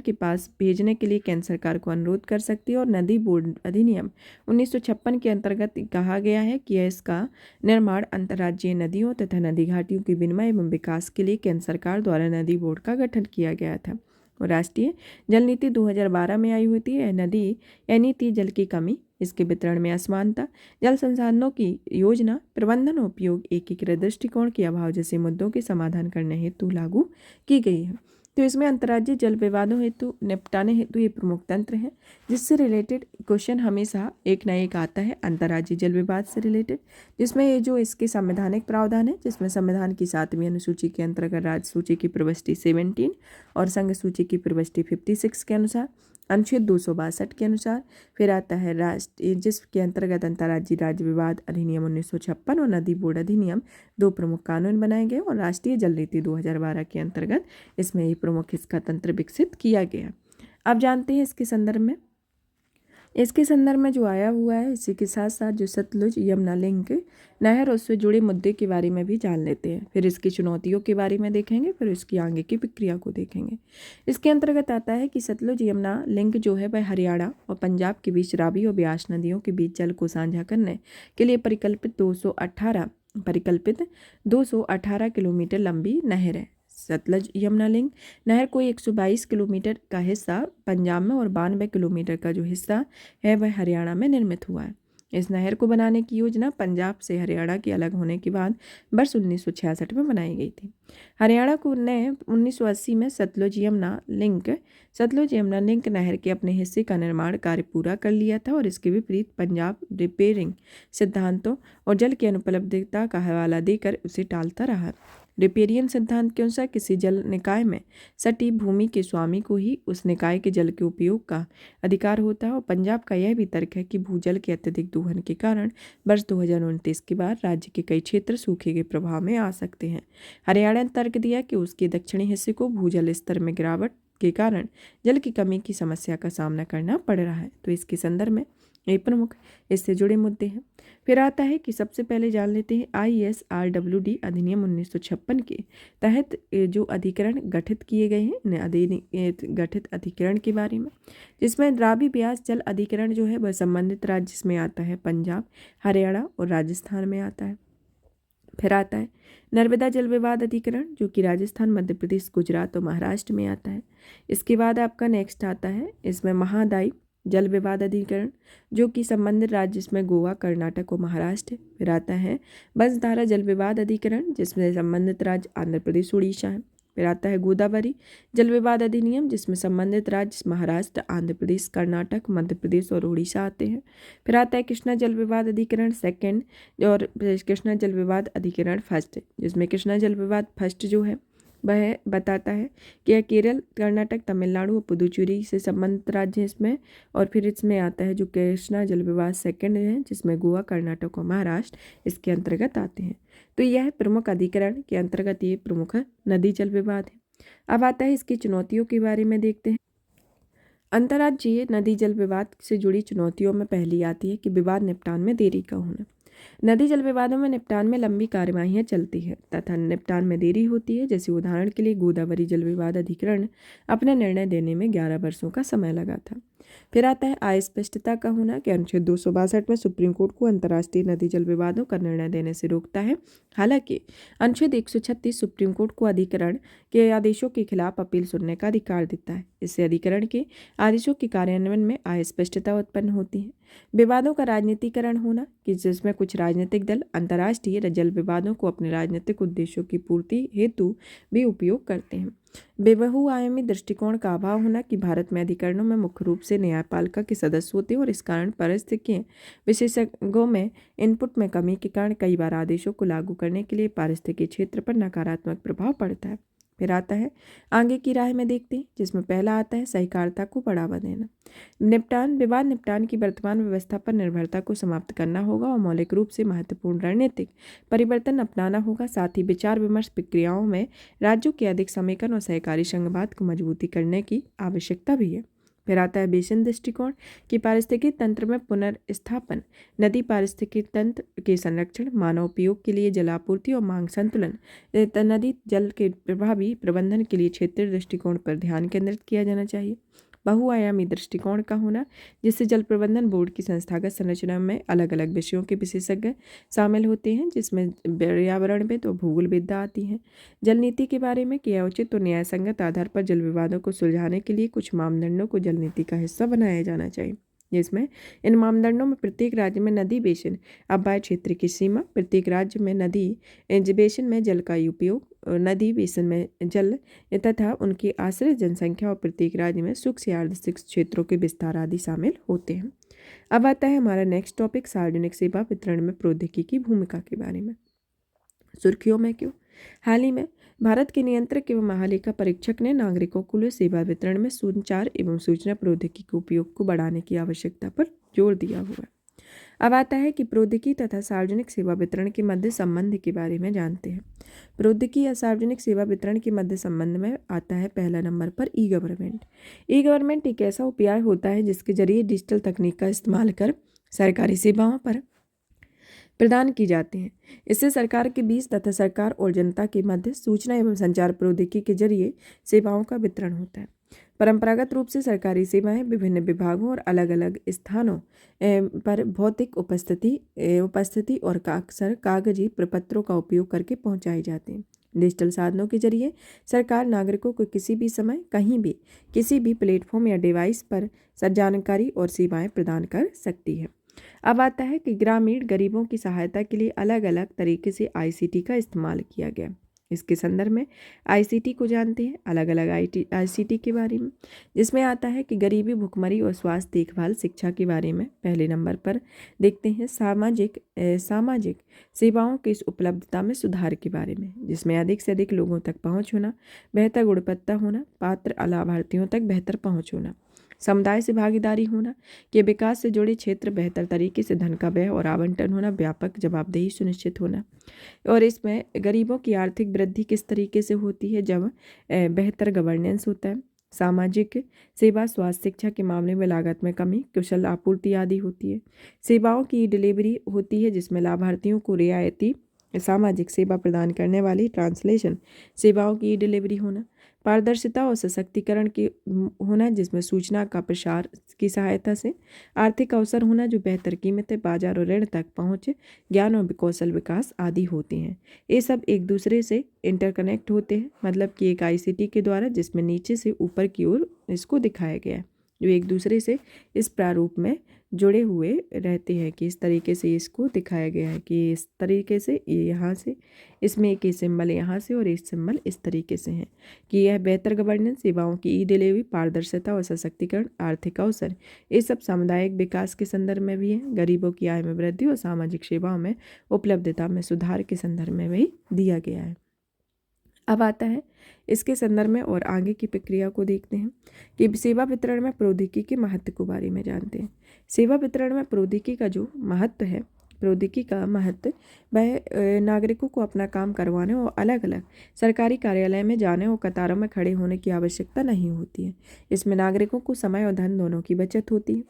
के पास भेजने के लिए केंद्र सरकार को अनुरोध कर सकती है। और नदी बोर्ड अधिनियम 1956 के अंतर्गत कहा गया है कि इसका निर्माण अंतर्राज्यीय नदियों तथा नदी घाटियों के विनिमय एवं विकास के लिए केंद्र सरकार द्वारा नदी बोर्ड का गठन किया गया था। और राष्ट्रीय जल नीति 2012 में आई हुई थी। यह नीति जल की कमी इसके वितरण में असमानता, जल संसाधनों की योजना प्रबंधन और उपयोग, एकीकृत दृष्टिकोण के अभाव जैसे मुद्दों के समाधान करने हेतु लागू की गई है। तो इसमें अंतर्राज्यीय जल विवादों हेतु निपटाने हेतु ये प्रमुख तंत्र है, जिससे रिलेटेड क्वेश्चन हमेशा एक ना एक आता है अंतर्राज्यीय जल विवाद से रिलेटेड, जिसमें ये जो इसके संवैधानिक प्रावधान है, जिसमें संविधान की 7वीं अनुसूची के अंतर्गत राज्य सूची की प्रविष्टि 17 और संघ सूची की प्रविष्टि 56 के अनुसार, अनुच्छेद 262 के अनुसार, फिर आता है राष्ट्रीय जिसके अंतर्गत अंतर्राज्यीय राज्य विवाद अधिनियम 1956 और नदी बोर्ड अधिनियम 2 प्रमुख कानून बनाए गए, और राष्ट्रीय जल नीति 2012 के अंतर्गत इसमें ये प्रमुख इसका तंत्र विकसित किया गया। अब जानते हैं इसके संदर्भ में जो आया हुआ है, इसी के साथ साथ जो सतलुज यमुना लिंक नहर उससे जुड़े मुद्दे के बारे में भी जान लेते हैं। फिर इसकी चुनौतियों के बारे में देखेंगे, फिर इसकी आगे की प्रक्रिया को देखेंगे। इसके अंतर्गत आता है कि सतलुज यमुना लिंक जो है वह हरियाणा और पंजाब के बीच रावी और ब्यास नदियों के बीच जल को साझा करने के लिए परिकल्पित 218 किलोमीटर लंबी नहर है। सतलज यमुना लिंक नहर कोई 122 किलोमीटर का हिस्सा पंजाब में और 92 किलोमीटर का जो हिस्सा है वह हरियाणा में निर्मित हुआ है। इस नहर को बनाने की योजना पंजाब से हरियाणा के अलग होने के बाद वर्ष 1966 में बनाई गई थी। हरियाणा को ने 1980 में सतलुज यमुना लिंक नहर के अपने हिस्से का निर्माण कार्य पूरा कर लिया था, और इसके विपरीत पंजाब रिपेयरिंग सिद्धांतों और जल की अनुपलब्धता का हवाला देकर उसे टालता रहा। रिपेरियन सिद्धांत के अनुसार किसी जल निकाय में सटी भूमि के स्वामी को ही उस निकाय के जल के उपयोग का अधिकार होता है, और पंजाब का यह भी तर्क है कि भूजल के अत्यधिक दोहन के कारण वर्ष 2029 के बाद राज्य के कई क्षेत्र सूखे के प्रभाव में आ सकते हैं। हरियाणा ने तर्क दिया कि उसके दक्षिणी हिस्से को भूजल स्तर में गिरावट के कारण जल की कमी की समस्या का सामना करना पड़ रहा है। तो इसके संदर्भ में ये प्रमुख इससे जुड़े मुद्दे हैं। फिर आता है कि सबसे पहले जान लेते हैं ISRWD अधिनियम 1956 के तहत जो अधिकरण गठित किए गए हैं, गठित अधिकरण के बारे में, जिसमें रावी ब्यास जल अधिकरण जो है वह संबंधित राज्य में आता है पंजाब, हरियाणा और राजस्थान में आता है। फिर आता है नर्मदा जल विवाद अधिकरण जो कि राजस्थान, मध्य प्रदेश, गुजरात और महाराष्ट्र में आता है। इसके बाद आपका नेक्स्ट आता है इसमें महादायी जल विवाद अधिकरण जो कि संबंधित राज्य इसमें गोवा, कर्नाटक और महाराष्ट्र। फिर आता है बंसधारा जल विवाद अधिकरण जिसमें संबंधित राज्य आंध्र प्रदेश, उड़ीसा है। फिर आता है गोदावरी जल विवाद अधिनियम जिसमें संबंधित राज्य महाराष्ट्र, आंध्र प्रदेश, कर्नाटक, मध्य प्रदेश और उड़ीसा आते हैं। फिर आता है कृष्णा जल विवाद अधिकरण सेकंड और कृष्णा जल विवाद अधिकरण फर्स्ट, जिसमें कृष्णा जल विवाद फर्स्ट जो है वह बताता है कि यह केरल, कर्नाटक, तमिलनाडु और पुदुचेरी से संबंधित राज्य इसमें। और फिर इसमें आता है जो कृष्णा जल विवाद सेकंड है जिसमें गोवा, कर्नाटक और महाराष्ट्र इसके अंतर्गत आते हैं। तो यह प्रमुख अधिकरण के अंतर्गत ये प्रमुख नदी जल विवाद है। अब आता है इसकी चुनौतियों के बारे में देखते हैं। अंतर्राज्यीय नदी जल विवाद से जुड़ी चुनौतियों में पहली आती है कि विवाद निपटान में देरी का होना। नदी जल विवादों में निपटान में लंबी कार्यवाहियां चलती है तथा निपटान में देरी होती है। जैसे उदाहरण के लिए गोदावरी जल विवाद अधिकरण अपना निर्णय देने में 11 वर्षों का समय लगा था। फिर आता है अस्पष्टता का होना कि अनुच्छेद 262 में सुप्रीम कोर्ट को अंतर्राष्ट्रीय नदी जल विवादों का निर्णय देने से रोकता है। हालांकि अनुच्छेद 136 सुप्रीम कोर्ट को अधिकरण के आदेशों के खिलाफ अपील सुनने का अधिकार देता है। इससे अधिकरण के आदेशों के कार्यान्वयन में अस्पष्टता उत्पन्न होती है। विवादों का राजनीतिकरण होना कि जिसमें कुछ राजनीतिक दल अंतर्राष्ट्रीय जल विवादों को अपने राजनीतिक उद्देश्यों की पूर्ति हेतु भी उपयोग करते हैं। बहुआयामी दृष्टिकोण का अभाव होना कि भारत में अधिकरणों में मुख्य रूप से न्यायपालिका के सदस्य होते हैं और इस कारण पारिस्थितिकीय विशेषज्ञों में इनपुट में कमी के कारण कई बार आदेशों को लागू करने के लिए पारिस्थितिकीय क्षेत्र पर नकारात्मक प्रभाव पड़ता है। फिर आता है आगे की राह में देखते हैं जिसमें पहला आता है सहकारिता को बढ़ावा देना। विवाद निपटान की वर्तमान व्यवस्था पर निर्भरता को समाप्त करना होगा और मौलिक रूप से महत्वपूर्ण रणनीतिक परिवर्तन अपनाना होगा। साथ ही विचार विमर्श प्रक्रियाओं में राज्यों के अधिक समेकन और सहकारी संघवाद को मजबूती करने की आवश्यकता भी है। फिर आता है बेसिन दृष्टिकोण कि पारिस्थितिकी तंत्र में पुनर्स्थापन, नदी पारिस्थितिकी तंत्र के संरक्षण, मानव उपयोग के लिए जलापूर्ति और मांग संतुलन, नदी जल के प्रभावी प्रबंधन के लिए क्षेत्रीय दृष्टिकोण पर ध्यान केंद्रित किया जाना चाहिए। बहुआयामी दृष्टिकोण का होना जिससे जल प्रबंधन बोर्ड की संस्थागत संरचना में अलग अलग विषयों के विशेषज्ञ शामिल होते हैं जिसमें पर्यावरणविद और भूगोलविद्या आती हैं। जल नीति के बारे में किया उचित और न्यायसंगत आधार पर जल विवादों को सुलझाने के लिए कुछ मापदंडों को जल नीति का हिस्सा बनाया जाना चाहिए। जिसमें इन मानदंडों में प्रत्येक राज्य में नदी बेसिन आबाद क्षेत्र की सीमा, प्रत्येक राज्य में नदी बेसिन में जल का उपयोग, नदी बेसिन में जल तथा उनकी आश्रित जनसंख्या और प्रत्येक राज्य में शुष्क या अर्धशुष्क क्षेत्रों के विस्तार आदि शामिल होते हैं। अब आता है हमारा नेक्स्ट टॉपिक, सार्वजनिक सेवा वितरण में प्रौद्योगिकी की भूमिका के बारे में। सुर्खियों में क्यों? हाल ही में भारत के नियंत्रक एवं महालेखा परीक्षक ने नागरिकों को सेवा वितरण में संचार एवं सूचना प्रौद्योगिकी के उपयोग को बढ़ाने की आवश्यकता पर जोर दिया हुआ है। अब आता है कि प्रौद्योगिकी तथा सार्वजनिक सेवा वितरण के मध्य संबंध के बारे में जानते हैं। प्रौद्योगिकी या सार्वजनिक सेवा वितरण के मध्य संबंध में आता है पहला नंबर पर ई गवर्नमेंट। ई गवर्नमेंट एक ऐसा उपाय होता है जिसके जरिए डिजिटल तकनीक का इस्तेमाल कर सरकारी सेवाओं पर प्रदान की जाती हैं। इससे सरकार के बीच तथा सरकार और जनता के मध्य सूचना एवं संचार प्रौद्योगिकी के जरिए सेवाओं का वितरण होता है। परंपरागत रूप से सरकारी सेवाएं विभिन्न विभागों और अलग अलग स्थानों पर भौतिक उपस्थिति और अक्सर कागजी प्रपत्रों का उपयोग करके पहुंचाई जाती हैं। डिजिटल साधनों के जरिए सरकार नागरिकों को किसी भी समय कहीं भी किसी भी प्लेटफॉर्म या डिवाइस पर जानकारी और सेवाएं प्रदान कर सकती है। अब आता है कि ग्रामीण गरीबों की सहायता के लिए अलग अलग तरीके से आईसीटी का इस्तेमाल किया गया। इसके संदर्भ में आईसीटी को जानते हैं, अलग अलग आईसीटी के बारे में, जिसमें आता है कि गरीबी, भुखमरी और स्वास्थ्य देखभाल, शिक्षा के बारे में। पहले नंबर पर देखते हैं सामाजिक सेवाओं की इस उपलब्धता में सुधार के बारे में, जिसमें अधिक से अधिक लोगों तक पहुँच होना, बेहतर गुणवत्ता होना, पात्र लाभार्थियों तक बेहतर पहुँच होना, समुदाय से भागीदारी होना, के विकास से जुड़े क्षेत्र बेहतर तरीके से धन का व्यय और आवंटन होना, व्यापक जवाबदेही सुनिश्चित होना। और इसमें गरीबों की आर्थिक वृद्धि किस तरीके से होती है, जब बेहतर गवर्नेंस होता है। सामाजिक सेवा, स्वास्थ्य, शिक्षा के मामले में लागत में कमी, कुशल आपूर्ति आदि होती है। सेवाओं की डिलीवरी होती है जिसमें लाभार्थियों को रियायती सामाजिक सेवा प्रदान करने वाली ट्रांसलेशन सेवाओं की डिलीवरी होना। पारदर्शिता और सशक्तिकरण की होना, जिसमें सूचना का प्रसार की सहायता से आर्थिक अवसर होना, जो बेहतर कीमतें, बाजार और ऋण तक पहुँच, ज्ञान और कौशल विकास आदि होती हैं। ये सब एक दूसरे से इंटरकनेक्ट होते हैं, मतलब कि एक आईसीटी के द्वारा, जिसमें नीचे से ऊपर की ओर इसको दिखाया गया है, जो एक दूसरे से इस प्रारूप में जुड़े हुए रहते हैं कि इस तरीके से इसको दिखाया गया है कि इस तरीके से ये यहाँ से, इसमें एक सिंबल यहाँ से और एक सिंबल इस तरीके से है कि यह बेहतर गवर्नेंस, सेवाओं की ई डिलीवरी, पारदर्शिता और सशक्तिकरण, आर्थिक अवसर, ये सब सामुदायिक विकास के संदर्भ में भी है। गरीबों की आय में वृद्धि और सामाजिक सेवाओं में उपलब्धता में सुधार के संदर्भ में भी दिया गया है। अब आता है इसके संदर्भ में और आगे की प्रक्रिया को देखते हैं कि सेवा वितरण में प्रौद्योगिकी के महत्व के बारे में जानते हैं। सेवा वितरण में प्रौद्योगिकी का जो महत्व है, प्रौद्योगिकी का महत्व वह नागरिकों को अपना काम करवाने और अलग अलग सरकारी कार्यालय में जाने और कतारों में खड़े होने की आवश्यकता नहीं होती है। इसमें नागरिकों को समय और धन दोनों की बचत होती है।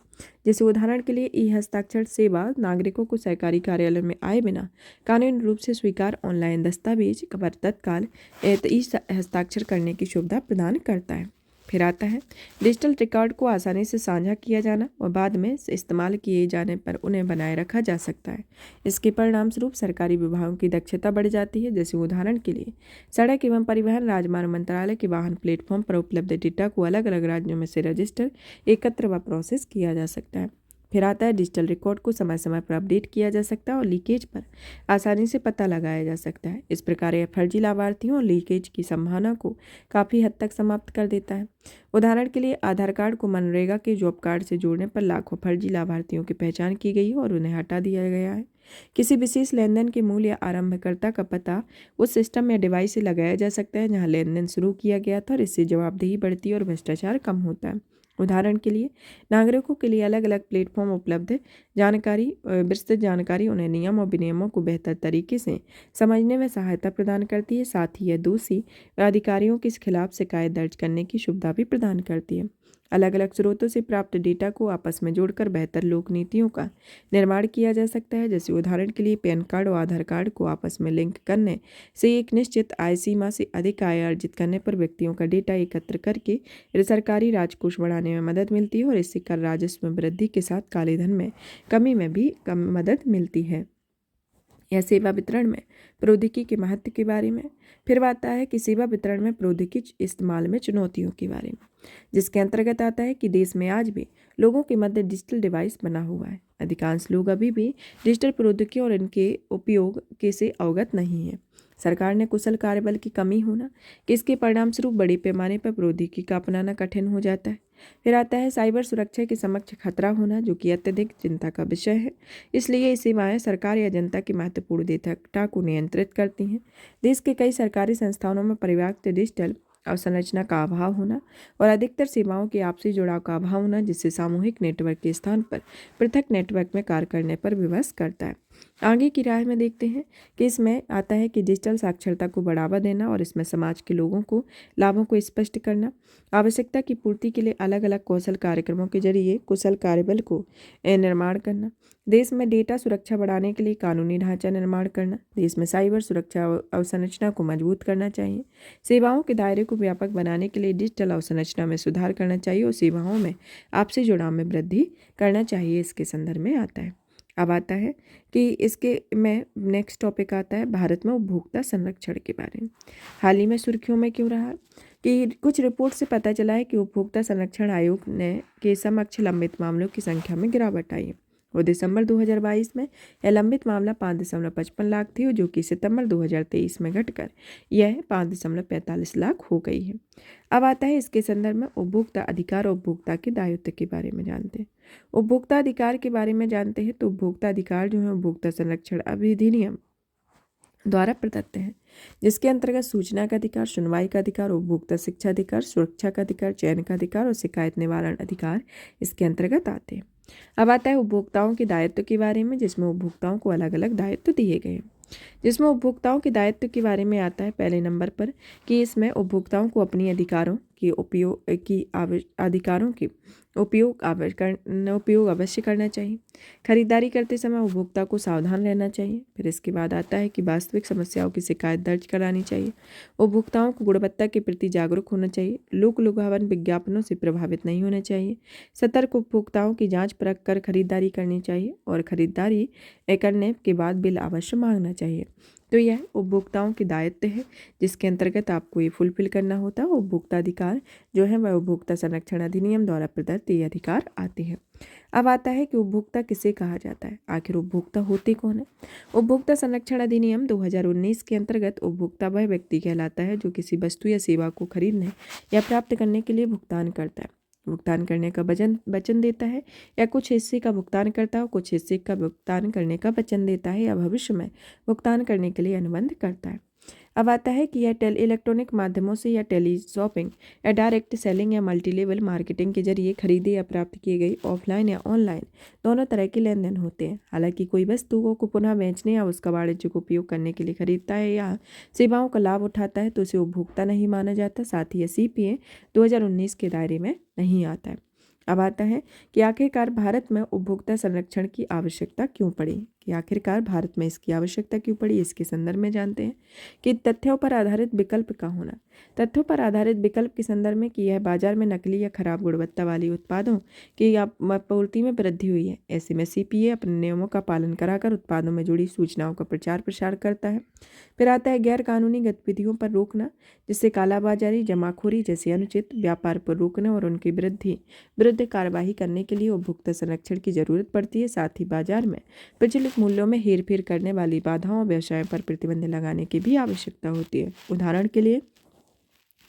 जैसे उदाहरण के लिए ई हस्ताक्षर सेवा नागरिकों को सरकारी कार्यालय में आए बिना कानूनी रूप से स्वीकार ऑनलाइन दस्तावेज पर तत्काल ई हस्ताक्षर करने की सुविधा प्रदान करता है। फिर आता है डिजिटल रिकॉर्ड को आसानी से साझा किया जाना और बाद में इस्तेमाल किए जाने पर उन्हें बनाए रखा जा सकता है। इसके परिणाम स्वरूप सरकारी विभागों की दक्षता बढ़ जाती है। जैसे उदाहरण के लिए सड़क एवं परिवहन राजमार्ग मंत्रालय के वाहन प्लेटफॉर्म पर उपलब्ध डेटा को अलग अलग राज्यों में से रजिस्टर, एकत्र व प्रोसेस किया जा सकता है। फिर आता है डिजिटल रिकॉर्ड को समय समय पर अपडेट किया जा सकता है और लीकेज पर आसानी से पता लगाया जा सकता है। इस प्रकार यह फर्जी लाभार्थियों और लीकेज की संभावना को काफ़ी हद तक समाप्त कर देता है। उदाहरण के लिए आधार कार्ड को मनरेगा के जॉब कार्ड से जोड़ने पर लाखों फर्जी लाभार्थियों की पहचान की गई है और उन्हें हटा दिया गया है। किसी विशेष लेनदेन के मूल या आरंभकर्ता का पता उस सिस्टम या डिवाइस से लगाया जा सकता है जहां लेनदेन शुरू किया गया था और इससे जवाबदेही बढ़ती है और भ्रष्टाचार कम होता है। उदाहरण के लिए नागरिकों के लिए अलग अलग प्लेटफॉर्म उपलब्ध जानकारी, विस्तृत जानकारी उन्हें नियम और विनियमों को बेहतर तरीके से समझने में सहायता प्रदान करती है। साथ ही यह दोषी अधिकारियों के खिलाफ शिकायत दर्ज करने की सुविधा भी प्रदान करती है। अलग अलग स्रोतों से प्राप्त डेटा को आपस में जोड़कर बेहतर लोक नीतियों का निर्माण किया जा सकता है। जैसे उदाहरण के लिए पैन कार्ड और आधार कार्ड को आपस में लिंक करने से एक निश्चित आय सीमा से अधिक आय अर्जित करने पर व्यक्तियों का डेटा एकत्र करके सरकारी राजकोष बढ़ाने में मदद मिलती है और इससे कर राजस्व में वृद्धि के साथ काले धन में कमी में भी कम मदद मिलती है। या सेवा वितरण में प्रौद्योगिकी के महत्व के बारे में। फिर आता है कि सेवा वितरण में प्रौद्योगिकी इस्तेमाल में चुनौतियों के बारे में, जिसके अंतर्गत आता है कि देश में आज भी लोगों के मध्य डिजिटल डिवाइस बना हुआ है। अधिकांश लोग अभी भी डिजिटल प्रौद्योगिकी और इनके उपयोग के से अवगत नहीं है। सरकार ने कुशल कार्यबल की कमी होना कि इसके परिणाम स्वरूप बड़े पैमाने पर प्रौद्योगिकी का अपनाना कठिन हो जाता है। फिर आता है साइबर सुरक्षा के समक्ष खतरा होना, जो कि अत्यधिक चिंता का विषय है। इसलिए ये सेवाएं सरकार या जनता की महत्वपूर्ण डेटा को नियंत्रित करती हैं। देश के कई सरकारी संस्थानों में पर्याप्त डिजिटल अवसंरचना का अभाव होना और अधिकतर सेवाओं के आपसी जुड़ाव का अभाव होना, जिससे सामूहिक नेटवर्क के स्थान पर पृथक नेटवर्क में कार्य करने पर विवश करता है। आगे की राय में देखते हैं कि इसमें आता है कि डिजिटल साक्षरता को बढ़ावा देना और इसमें समाज के लोगों को लाभों को स्पष्ट करना, आवश्यकता की पूर्ति के लिए अलग अलग कौशल कार्यक्रमों के जरिए कुशल कार्यबल को निर्माण करना, देश में डेटा सुरक्षा बढ़ाने के लिए कानूनी ढांचा निर्माण करना, देश में साइबर सुरक्षा अवसंरचना को मजबूत करना चाहिए, सेवाओं के दायरे को व्यापक बनाने के लिए डिजिटल अवसंरचना में सुधार करना चाहिए और सेवाओं में आपसी जुड़ाव में वृद्धि करना चाहिए। इसके संदर्भ में आता है। अब आता है कि इसके में नेक्स्ट टॉपिक आता है भारत में उपभोक्ता संरक्षण के बारे में। हाल ही में सुर्खियों में क्यों रहा कि कुछ रिपोर्ट से पता चला है कि उपभोक्ता संरक्षण आयोग ने के समक्ष लंबित मामलों की संख्या में गिरावट आई है और दिसंबर 2022 में यह लंबित मामला 5.55 लाख थी, जो कि सितंबर 2023 में घटकर यह 5.45 लाख हो गई है। अब आता है इसके संदर्भ में उपभोक्ता अधिकार और उपभोक्ता के दायित्व के बारे में जानते हैं। उपभोक्ता अधिकार के बारे में जानते हैं तो उपभोक्ता अधिकार जो है उपभोक्ता संरक्षण अधिनियम द्वारा प्रदत्त है, जिसके अंतर्गत सूचना का अधिकार, सुनवाई का अधिकार, उपभोक्ता शिक्षा अधिकार, सुरक्षा का अधिकार, चयन का अधिकार और शिकायत निवारण अधिकार इसके अंतर्गत आते हैं। अब आता है उपभोक्ताओं के दायित्व के बारे में, जिसमें उपभोक्ताओं को अलग अलग दायित्व दिए गए हैं। जिसमें उपभोक्ताओं के दायित्व के बारे में आता है पहले नंबर पर कि इसमें उपभोक्ताओं को अपनी अधिकारों के उपयोग अवश्य करना चाहिए। खरीदारी करते समय उपभोक्ता को सावधान रहना चाहिए। फिर इसके बाद आता है कि वास्तविक समस्याओं की शिकायत दर्ज करानी चाहिए। उपभोक्ताओं को गुणवत्ता के प्रति जागरूक होना चाहिए। लोक लुभावन विज्ञापनों से प्रभावित नहीं होना चाहिए। सतर्क उपभोक्ताओं की जांच परख कर खरीदारी करनी चाहिए और खरीदारी करने के बाद बिल अवश्य मांगना चाहिए। तो यह उपभोक्ताओं के दायित्व है, जिसके अंतर्गत आपको ये फुलफिल करना होता है। उपभोक्ता अधिकार जो है वह उपभोक्ता संरक्षण अधिनियम द्वारा प्रदत्त ये अधिकार आते हैं। अब आता है कि उपभोक्ता किसे कहा जाता है, आखिर उपभोक्ता होते कौन है। उपभोक्ता संरक्षण अधिनियम 2019 के अंतर्गत उपभोक्ता वह व्यक्ति कहलाता है जो किसी वस्तु या सेवा को खरीदने या प्राप्त करने के लिए भुगतान करता है, भुगतान करने का वचन देता है या कुछ हिस्से का भुगतान करता है, कुछ हिस्से का भुगतान करने का वचन देता है या भविष्य में भुगतान करने के लिए अनुबंध करता है। अब आता है कि यह इलेक्ट्रॉनिक माध्यमों से या टेली शॉपिंग या डायरेक्ट सेलिंग या मल्टी लेवल मार्केटिंग के जरिए खरीदे या प्राप्त किए गए ऑफलाइन या ऑनलाइन दोनों तरह के लेन देन होते हैं। हालांकि कोई वस्तुओं को पुनः बेचने या उसका वाणिज्यिक उपयोग करने के लिए खरीदता है या सेवाओं का लाभ उठाता है तो उसे उपभोक्ता नहीं माना जाता। साथ ही CPA 2019 के दायरे में नहीं आता है। अब आता है कि आखिरकार भारत में उपभोक्ता संरक्षण की आवश्यकता क्यों पड़ी, कि आखिरकार भारत में इसकी आवश्यकता क्यों पड़ी। इसके संदर्भ में जानते हैं कि तथ्यों पर आधारित विकल्प का होना। तथ्यों पर आधारित विकल्प के संदर्भ में कि यह बाजार में नकली या खराब गुणवत्ता वाली उत्पादों की आपूर्ति में वृद्धि हुई है। ऐसे में CPA अपने नियमों का पालन कराकर उत्पादों में जुड़ी सूचनाओं का प्रचार प्रसार करता है। फिर आता है गैर कानूनी गतिविधियों पर रोकना, जिससे कालाबाजारी, जमाखोरी जैसे अनुचित व्यापार पर रोकने और उनकी विरुद्ध कार्यवाही करने के लिए उपभोक्ता संरक्षण की जरूरत पड़ती है। साथ ही बाजार में प्रचलित मूल्यों में हेरफेर करने वाली बाधाओं और व्यवसायों पर प्रतिबंध लगाने की भी आवश्यकता होती है। उदाहरण के लिए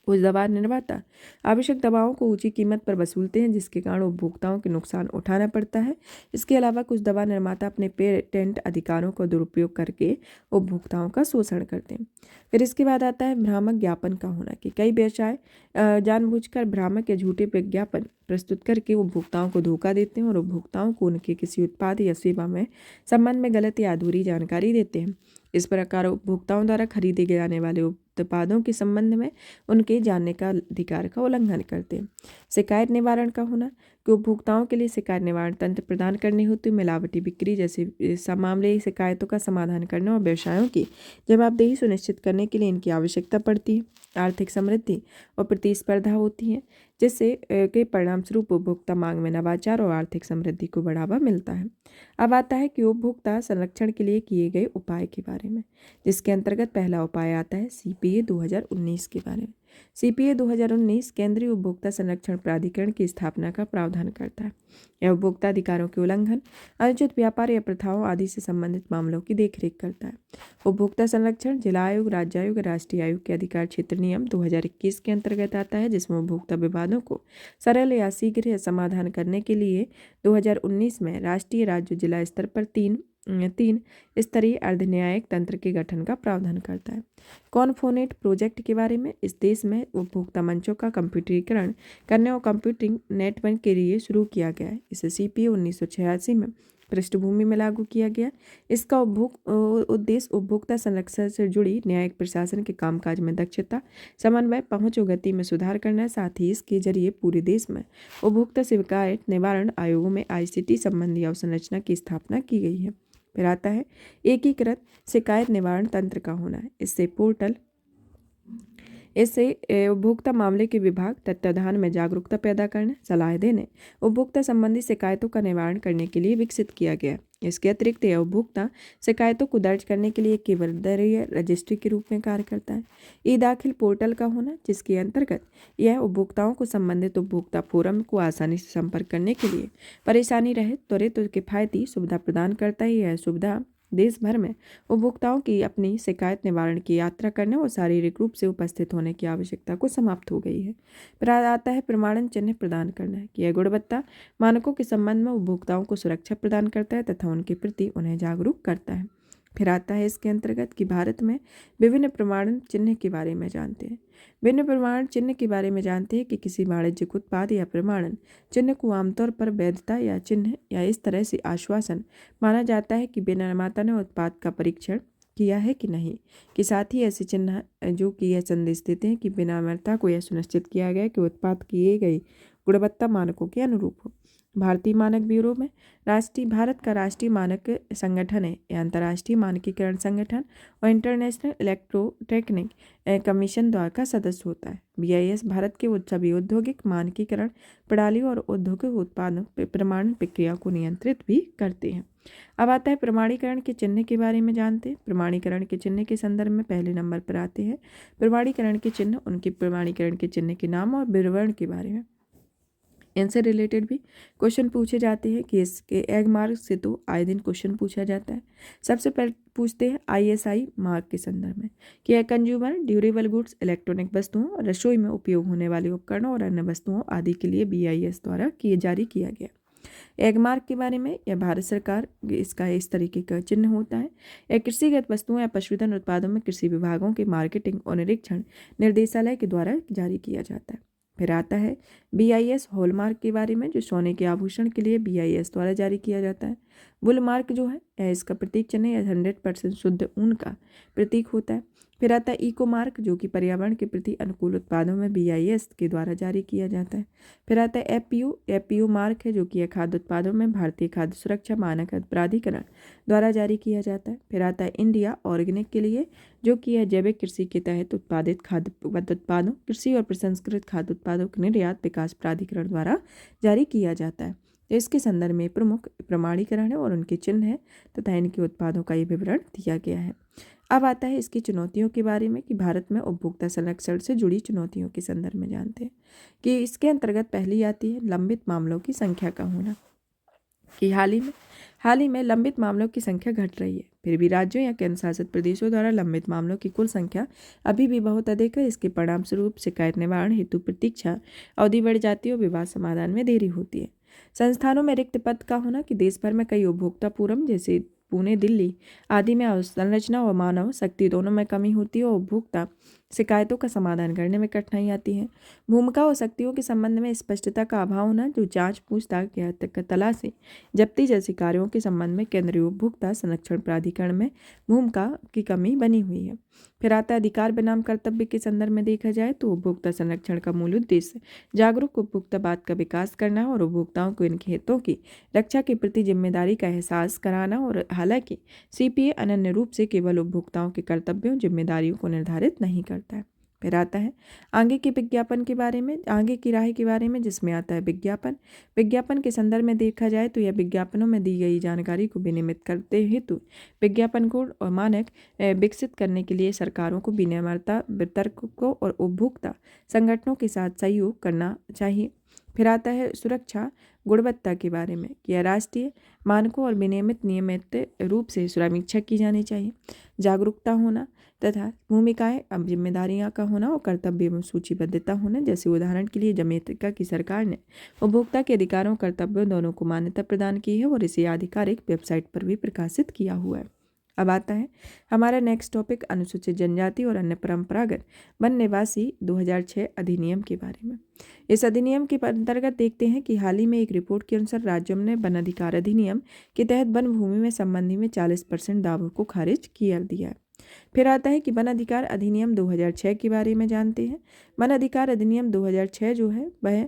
कुछ दवा निर्माता आवश्यक दवाओं को ऊंची कीमत पर वसूलते हैं, जिसके कारण उपभोक्ताओं के नुकसान उठाना पड़ता है। इसके अलावा कुछ दवा निर्माता अपने पेटेंट अधिकारों का दुरुपयोग करके उपभोक्ताओं का शोषण करते हैं। फिर इसके बाद आता है भ्रामक ज्ञापन का होना, कि कई व्यवसाय जानबूझकर भ्रामक या झूठे विज्ञापन प्रस्तुत करके उपभोक्ताओं को धोखा देते हैं और उपभोक्ताओं को उनके किसी उत्पाद या सेवा में संबंध में गलत या अधूरी जानकारी देते हैं। इस प्रकार उपभोक्ताओं द्वारा खरीदे जाने वाले उत्पादों के संबंध में उनके जानने का अधिकार का उल्लंघन करते हैं। शिकायत निवारण का होना, कि उपभोक्ताओं के लिए शिकायत निवारण तंत्र प्रदान करने हेतु मिलावटी बिक्री जैसे मामले शिकायतों का समाधान करना और व्यवसायों की जवाबदेही सुनिश्चित करने के लिए इनकी आवश्यकता पड़ती है। आर्थिक समृद्धि और प्रतिस्पर्धा होती है, जिससे के परिणामस्वरूप उपभोक्ता मांग में नवाचार और आर्थिक समृद्धि को बढ़ावा मिलता है। अब आता है कि उपभोक्ता संरक्षण के लिए किए गए उपाय के बारे में, जिसके अंतर्गत पहला उपाय आता है CPA 2019 के बारे में। CPA 2019 केंद्रीय उपभोक्ता संरक्षण प्राधिकरण की स्थापना का प्रावधान करता है। यह उपभोक्ता अधिकारों के उल्लंघन, अनुचित व्यापार या प्रथाओं आदि से संबंधित मामलों की देखरेख करता है। उपभोक्ता संरक्षण जिला आयोग, राज्य आयोग, राष्ट्रीय आयोग के अधिकार क्षेत्र नियम 2021 के अंतर्गत आता है, जिसमें उपभोक्ता विवादों को सरल या शीघ्र समाधान करने के लिए 2019 में राष्ट्रीय, राज्य, जिला स्तर पर तीन स्तरीय अर्ध न्यायिक तंत्र के गठन का प्रावधान करता है। कॉन्फोनेट प्रोजेक्ट के बारे में, इस देश में उपभोक्ता मंचों का कंप्यूटरीकरण करने और कंप्यूटिंग नेटवर्क के लिए शुरू किया गया है। इसे CPA 1986 में पृष्ठभूमि में लागू किया गया। इसका उद्देश्य उपभोक्ता संरक्षण से जुड़ी न्यायिक प्रशासन के कामकाज में दक्षता, समन्वय, पहुंच और गति में सुधार करना है। साथ ही इसके जरिए पूरे देश में उपभोक्ता शिकायत निवारण आयोगों में ICT संबंधी अवसंरचना की स्थापना की गई है। फिर आता है एकीकृत शिकायत निवारण तंत्र का होना है। इससे उपभोक्ता मामले के विभाग तत्वाधान में जागरूकता पैदा करने, सलाह देने, उपभोक्ता संबंधी शिकायतों का निवारण करने के लिए विकसित किया गया। इसके अतिरिक्त यह उपभोक्ता शिकायतों को दर्ज करने के लिए केंद्रीय रजिस्ट्री के रूप में कार्य करता है। E-दाखिल पोर्टल का होना, जिसके अंतर्गत यह उपभोक्ताओं को संबंधित उपभोक्ता फोरम को आसानी से संपर्क करने के लिए परेशानी रहे त्वरित और किफ़ायती सुविधा प्रदान करता है। यह सुविधा देश भर में उपभोक्ताओं की अपनी शिकायत निवारण की यात्रा करने और शारीरिक रूप से उपस्थित होने की आवश्यकता को समाप्त हो गई है। फिर आता है प्रमाणन चिन्ह प्रदान करना है कि यह गुणवत्ता मानकों के संबंध में उपभोक्ताओं को सुरक्षा प्रदान करता है तथा उनके प्रति उन्हें जागरूक करता है। फिर आता है इसके अंतर्गत कि भारत में विभिन्न प्रमाणन चिन्ह के बारे में जानते हैं। विभिन्न प्रमाणन चिन्ह के बारे में जानते हैं कि किसी वाणिज्यिक उत्पाद या प्रमाणन चिन्ह को आमतौर पर वैधता या चिन्ह या इस तरह से आश्वासन माना जाता है कि निर्माता ने उत्पाद का परीक्षण किया है कि नहीं, कि साथ ही ऐसे चिन्ह जो कि यह संदेश देते हैं कि विनिर्माता को यह सुनिश्चित किया गया कि उत्पाद किए गए गुणवत्ता मानकों के अनुरूप हो। भारतीय मानक ब्यूरो में भारत का राष्ट्रीय मानक संगठन है। यह अंतर्राष्ट्रीय मानकीकरण संगठन और इंटरनेशनल इलेक्ट्रोटेक्निक कमीशन द्वारा का सदस्य होता है। BIS भारत के सभी औद्योगिक मानकीकरण प्रणाली और औद्योगिक उत्पादन प्रमाणन प्रक्रिया को नियंत्रित भी करते हैं। अब आता है प्रमाणीकरण के चिन्ह के बारे में जानते हैं। प्रमाणीकरण के चिन्ह के संदर्भ में पहले नंबर पर आते हैं प्रमाणीकरण के चिन्ह, उनके प्रमाणीकरण के चिन्ह के नाम और विवरण के बारे में। इनसे रिलेटेड भी क्वेश्चन पूछे जाते हैं कि इसके एग मार्क से तो आए दिन क्वेश्चन पूछा जाता है। सबसे पहले पूछते हैं ISI मार्क के संदर्भ में कि यह कंज्यूमर ड्यूरेबल गुड्स, इलेक्ट्रॉनिक वस्तुओं और रसोई में उपयोग होने वाले उपकरणों और अन्य वस्तुओं आदि के लिए BIS द्वारा जारी किया गया। एग मार्क के बारे में, यह भारत सरकार इसका इस तरीके का चिन्ह होता है। यह कृषिगत वस्तुओं या पशुधन उत्पादों में कृषि विभागों के मार्केटिंग और निरीक्षण निर्देशालय के द्वारा जारी किया जाता है। फिर आता है BIS हॉलमार्क के बारे में, जो सोने के आभूषण के लिए BIS द्वारा जारी किया जाता है। बुल मार्क जो है यह इसका प्रतीक चिन्ह या 100% शुद्ध ऊन का प्रतीक होता है। फिर आता है इको मार्क, जो कि पर्यावरण के प्रति अनुकूल उत्पादों में BIS के द्वारा जारी किया जाता है। फिर आता है FPO मार्क है, जो कि खाद्य उत्पादों में भारतीय खाद्य सुरक्षा मानक प्राधिकरण द्वारा जारी किया जाता है। फिर आता है इंडिया ऑर्गेनिक के लिए, जो कि यह जैविक कृषि के तहत उत्पादित खाद्य उत्पादों, कृषि और प्रसंस्कृत खाद्य उत्पादों के निर्यात विकास प्राधिकरण द्वारा जारी किया जाता है। तो इसके संदर्भ में प्रमुख प्रमाणीकरण है और उनके चिन्ह है तथा इनके उत्पादों का ये विवरण दिया गया है। अब आता है इसकी चुनौतियों के बारे में कि भारत में उपभोक्ता संरक्षण से जुड़ी चुनौतियों के संदर्भ में जानते हैं कि इसके अंतर्गत पहली आती है लंबित मामलों की संख्या का होना, कि हाल ही में लंबित मामलों की संख्या घट रही है। फिर भी राज्यों या केंद्र शासित प्रदेशों द्वारा लंबित मामलों की कुल संख्या अभी भी बहुत अधिक है। इसके परिणाम स्वरूप शिकायत निवारण हेतु प्रतीक्षा अवधि बढ़ जाती है और विवाद समाधान में देरी होती है। संस्थानों में रिक्त पद का होना, कि देश भर में कई उपभोक्ता फोरम जैसे पुणे, दिल्ली आदि में अवसंरचना और मानव शक्ति दोनों में कमी होती है और उपभोक्ता शिकायतों का समाधान करने में कठिनाई आती है। भूमिका और शक्तियों के संबंध में स्पष्टता का अभाव होना, जो जांच, पूछताछ या तलाशी, जब्ती जैसे कार्यों के संबंध में केंद्रीय उपभोक्ता संरक्षण प्राधिकरण में भूमिका की कमी बनी हुई है। फिर आता है अधिकार बनाम कर्तव्य के संदर्भ में देखा जाए तो उपभोक्ता संरक्षण का मूल उद्देश्य जागरूक उपभोक्तावाद का विकास करना और उपभोक्ताओं को इनके हितों की रक्षा के प्रति जिम्मेदारी का एहसास कराना। और हालांकि CPA अनन्य रूप से केवल उपभोक्ताओं के कर्तव्यों, जिम्मेदारियों को निर्धारित नहीं करता है, फिर आता है आगे की विज्ञापन के बारे में, आगे की राह के बारे में, जिसमें आता है विज्ञापन। विज्ञापन के संदर्भ में देखा जाए तो यह विज्ञापनों में दी गई जानकारी को विनियमित करते हेतु विज्ञापन कोड और मानक विकसित करने के लिए सरकारों को विनियमितता, वितरकों और उपभोक्ता संगठनों के साथ सहयोग करना चाहिए। फिर आता है सुरक्षा गुणवत्ता के बारे में कि यह राष्ट्रीय मानकों और विनियमित नियमित रूप से समीक्षा की जानी चाहिए। जागरूकता होना तथा भूमिकाएं अब जिम्मेदारियां का होना और कर्तव्य में सूचीबद्धता होना। जैसे उदाहरण के लिए अमेरिका की सरकार ने उपभोक्ता के अधिकारों और कर्तव्यों दोनों को मान्यता प्रदान की है और इसे आधिकारिक वेबसाइट पर भी प्रकाशित किया हुआ है। अब आता है हमारा नेक्स्ट टॉपिक अनुसूचित जनजाति और अन्य परंपरागत वन निवासी 2006 अधिनियम के बारे में। इस अधिनियम के अंतर्गत देखते हैं कि हाल ही में एक रिपोर्ट के अनुसार राज्यों ने वन अधिकार अधिनियम के तहत वन भूमि में संबंधी में 40% दावों को खारिज किया दिया है। फिर आता है कि वन अधिकार अधिनियम 2006 के बारे में जानते हैं। वन अधिकार अधिनियम 2006 जो है वह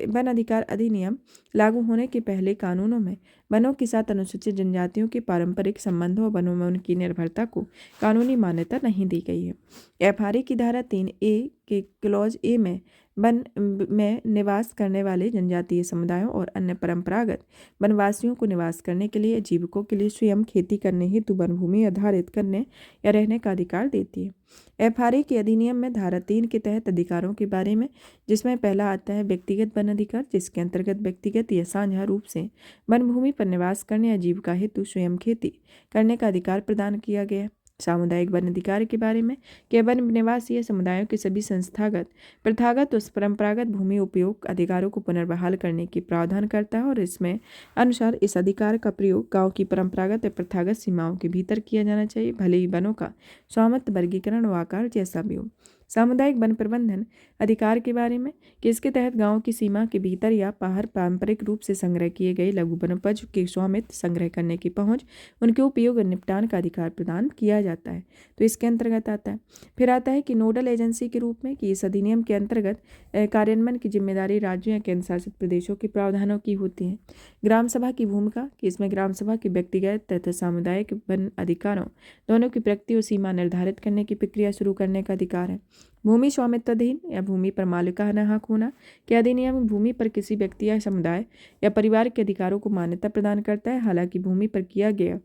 वन अधिकार अधिनियम लागू होने के पहले कानूनों में वनों के साथ अनुसूचित जनजातियों के पारंपरिक संबंधों और वनों में उनकी निर्भरता को कानूनी मान्यता नहीं दी गई है। एफआरए की धारा 3A के क्लॉज ए में वन में निवास करने वाले जनजातीय समुदायों और अन्य परंपरागत वनवासियों को निवास करने के लिए, जीविकों के लिए स्वयं खेती करने हेतु वन भूमि आधारित करने या रहने का अधिकार देती है। एफआरए के अधिनियम में धारा 3 के तहत अधिकारों के बारे में, जिसमें पहला आता है व्यक्तिगत वन अधिकार, जिसके अंतर्गत व्यक्तिगत या साझा रूप से वन भूमि पर निवास करने या जीविका हेतु स्वयं खेती करने का अधिकार प्रदान किया गया है। सामुदायिक वन अधिकार के बारे में कि वन निवासी समुदायों के सभी संस्थागत प्रथागत और परंपरागत भूमि उपयोग अधिकारों को पुनर्बहाल करने की प्रावधान करता है और इसमें अनुसार इस अधिकार का प्रयोग गांव की परंपरागत या प्रथागत सीमाओं के भीतर किया जाना चाहिए, भले ही वनों का स्वामित्व, वर्गीकरण और आकार जैसा भी हो। सामुदायिक वन प्रबंधन अधिकार के बारे में कि इसके तहत गांव की सीमा के भीतर या बाहर पारंपरिक रूप से संग्रह किए गए लघु वनोपज के स्वामित्व, संग्रह करने की पहुंच, उनके उपयोग और निपटान का अधिकार प्रदान किया जाता है, तो इसके अंतर्गत आता है। फिर आता है कि नोडल एजेंसी के रूप में कि इस अधिनियम के अंतर्गत कार्यान्वयन की जिम्मेदारी राज्यों या केंद्र शासित प्रदेशों के प्रावधानों की होती है। ग्राम सभा की भूमिका कि इसमें ग्राम सभा के व्यक्तिगत तथा सामुदायिक वन अधिकारों दोनों की प्रगति और सीमा निर्धारित करने की प्रक्रिया शुरू करने का अधिकार है। भूमि स्वामित्वाधीन या भूमि पर मालिकाना हक होना कि अधिनियम भूमि पर किसी व्यक्ति या समुदाय या परिवार के अधिकारों को मान्यता प्रदान करता है, हालांकि भूमि पर किया गया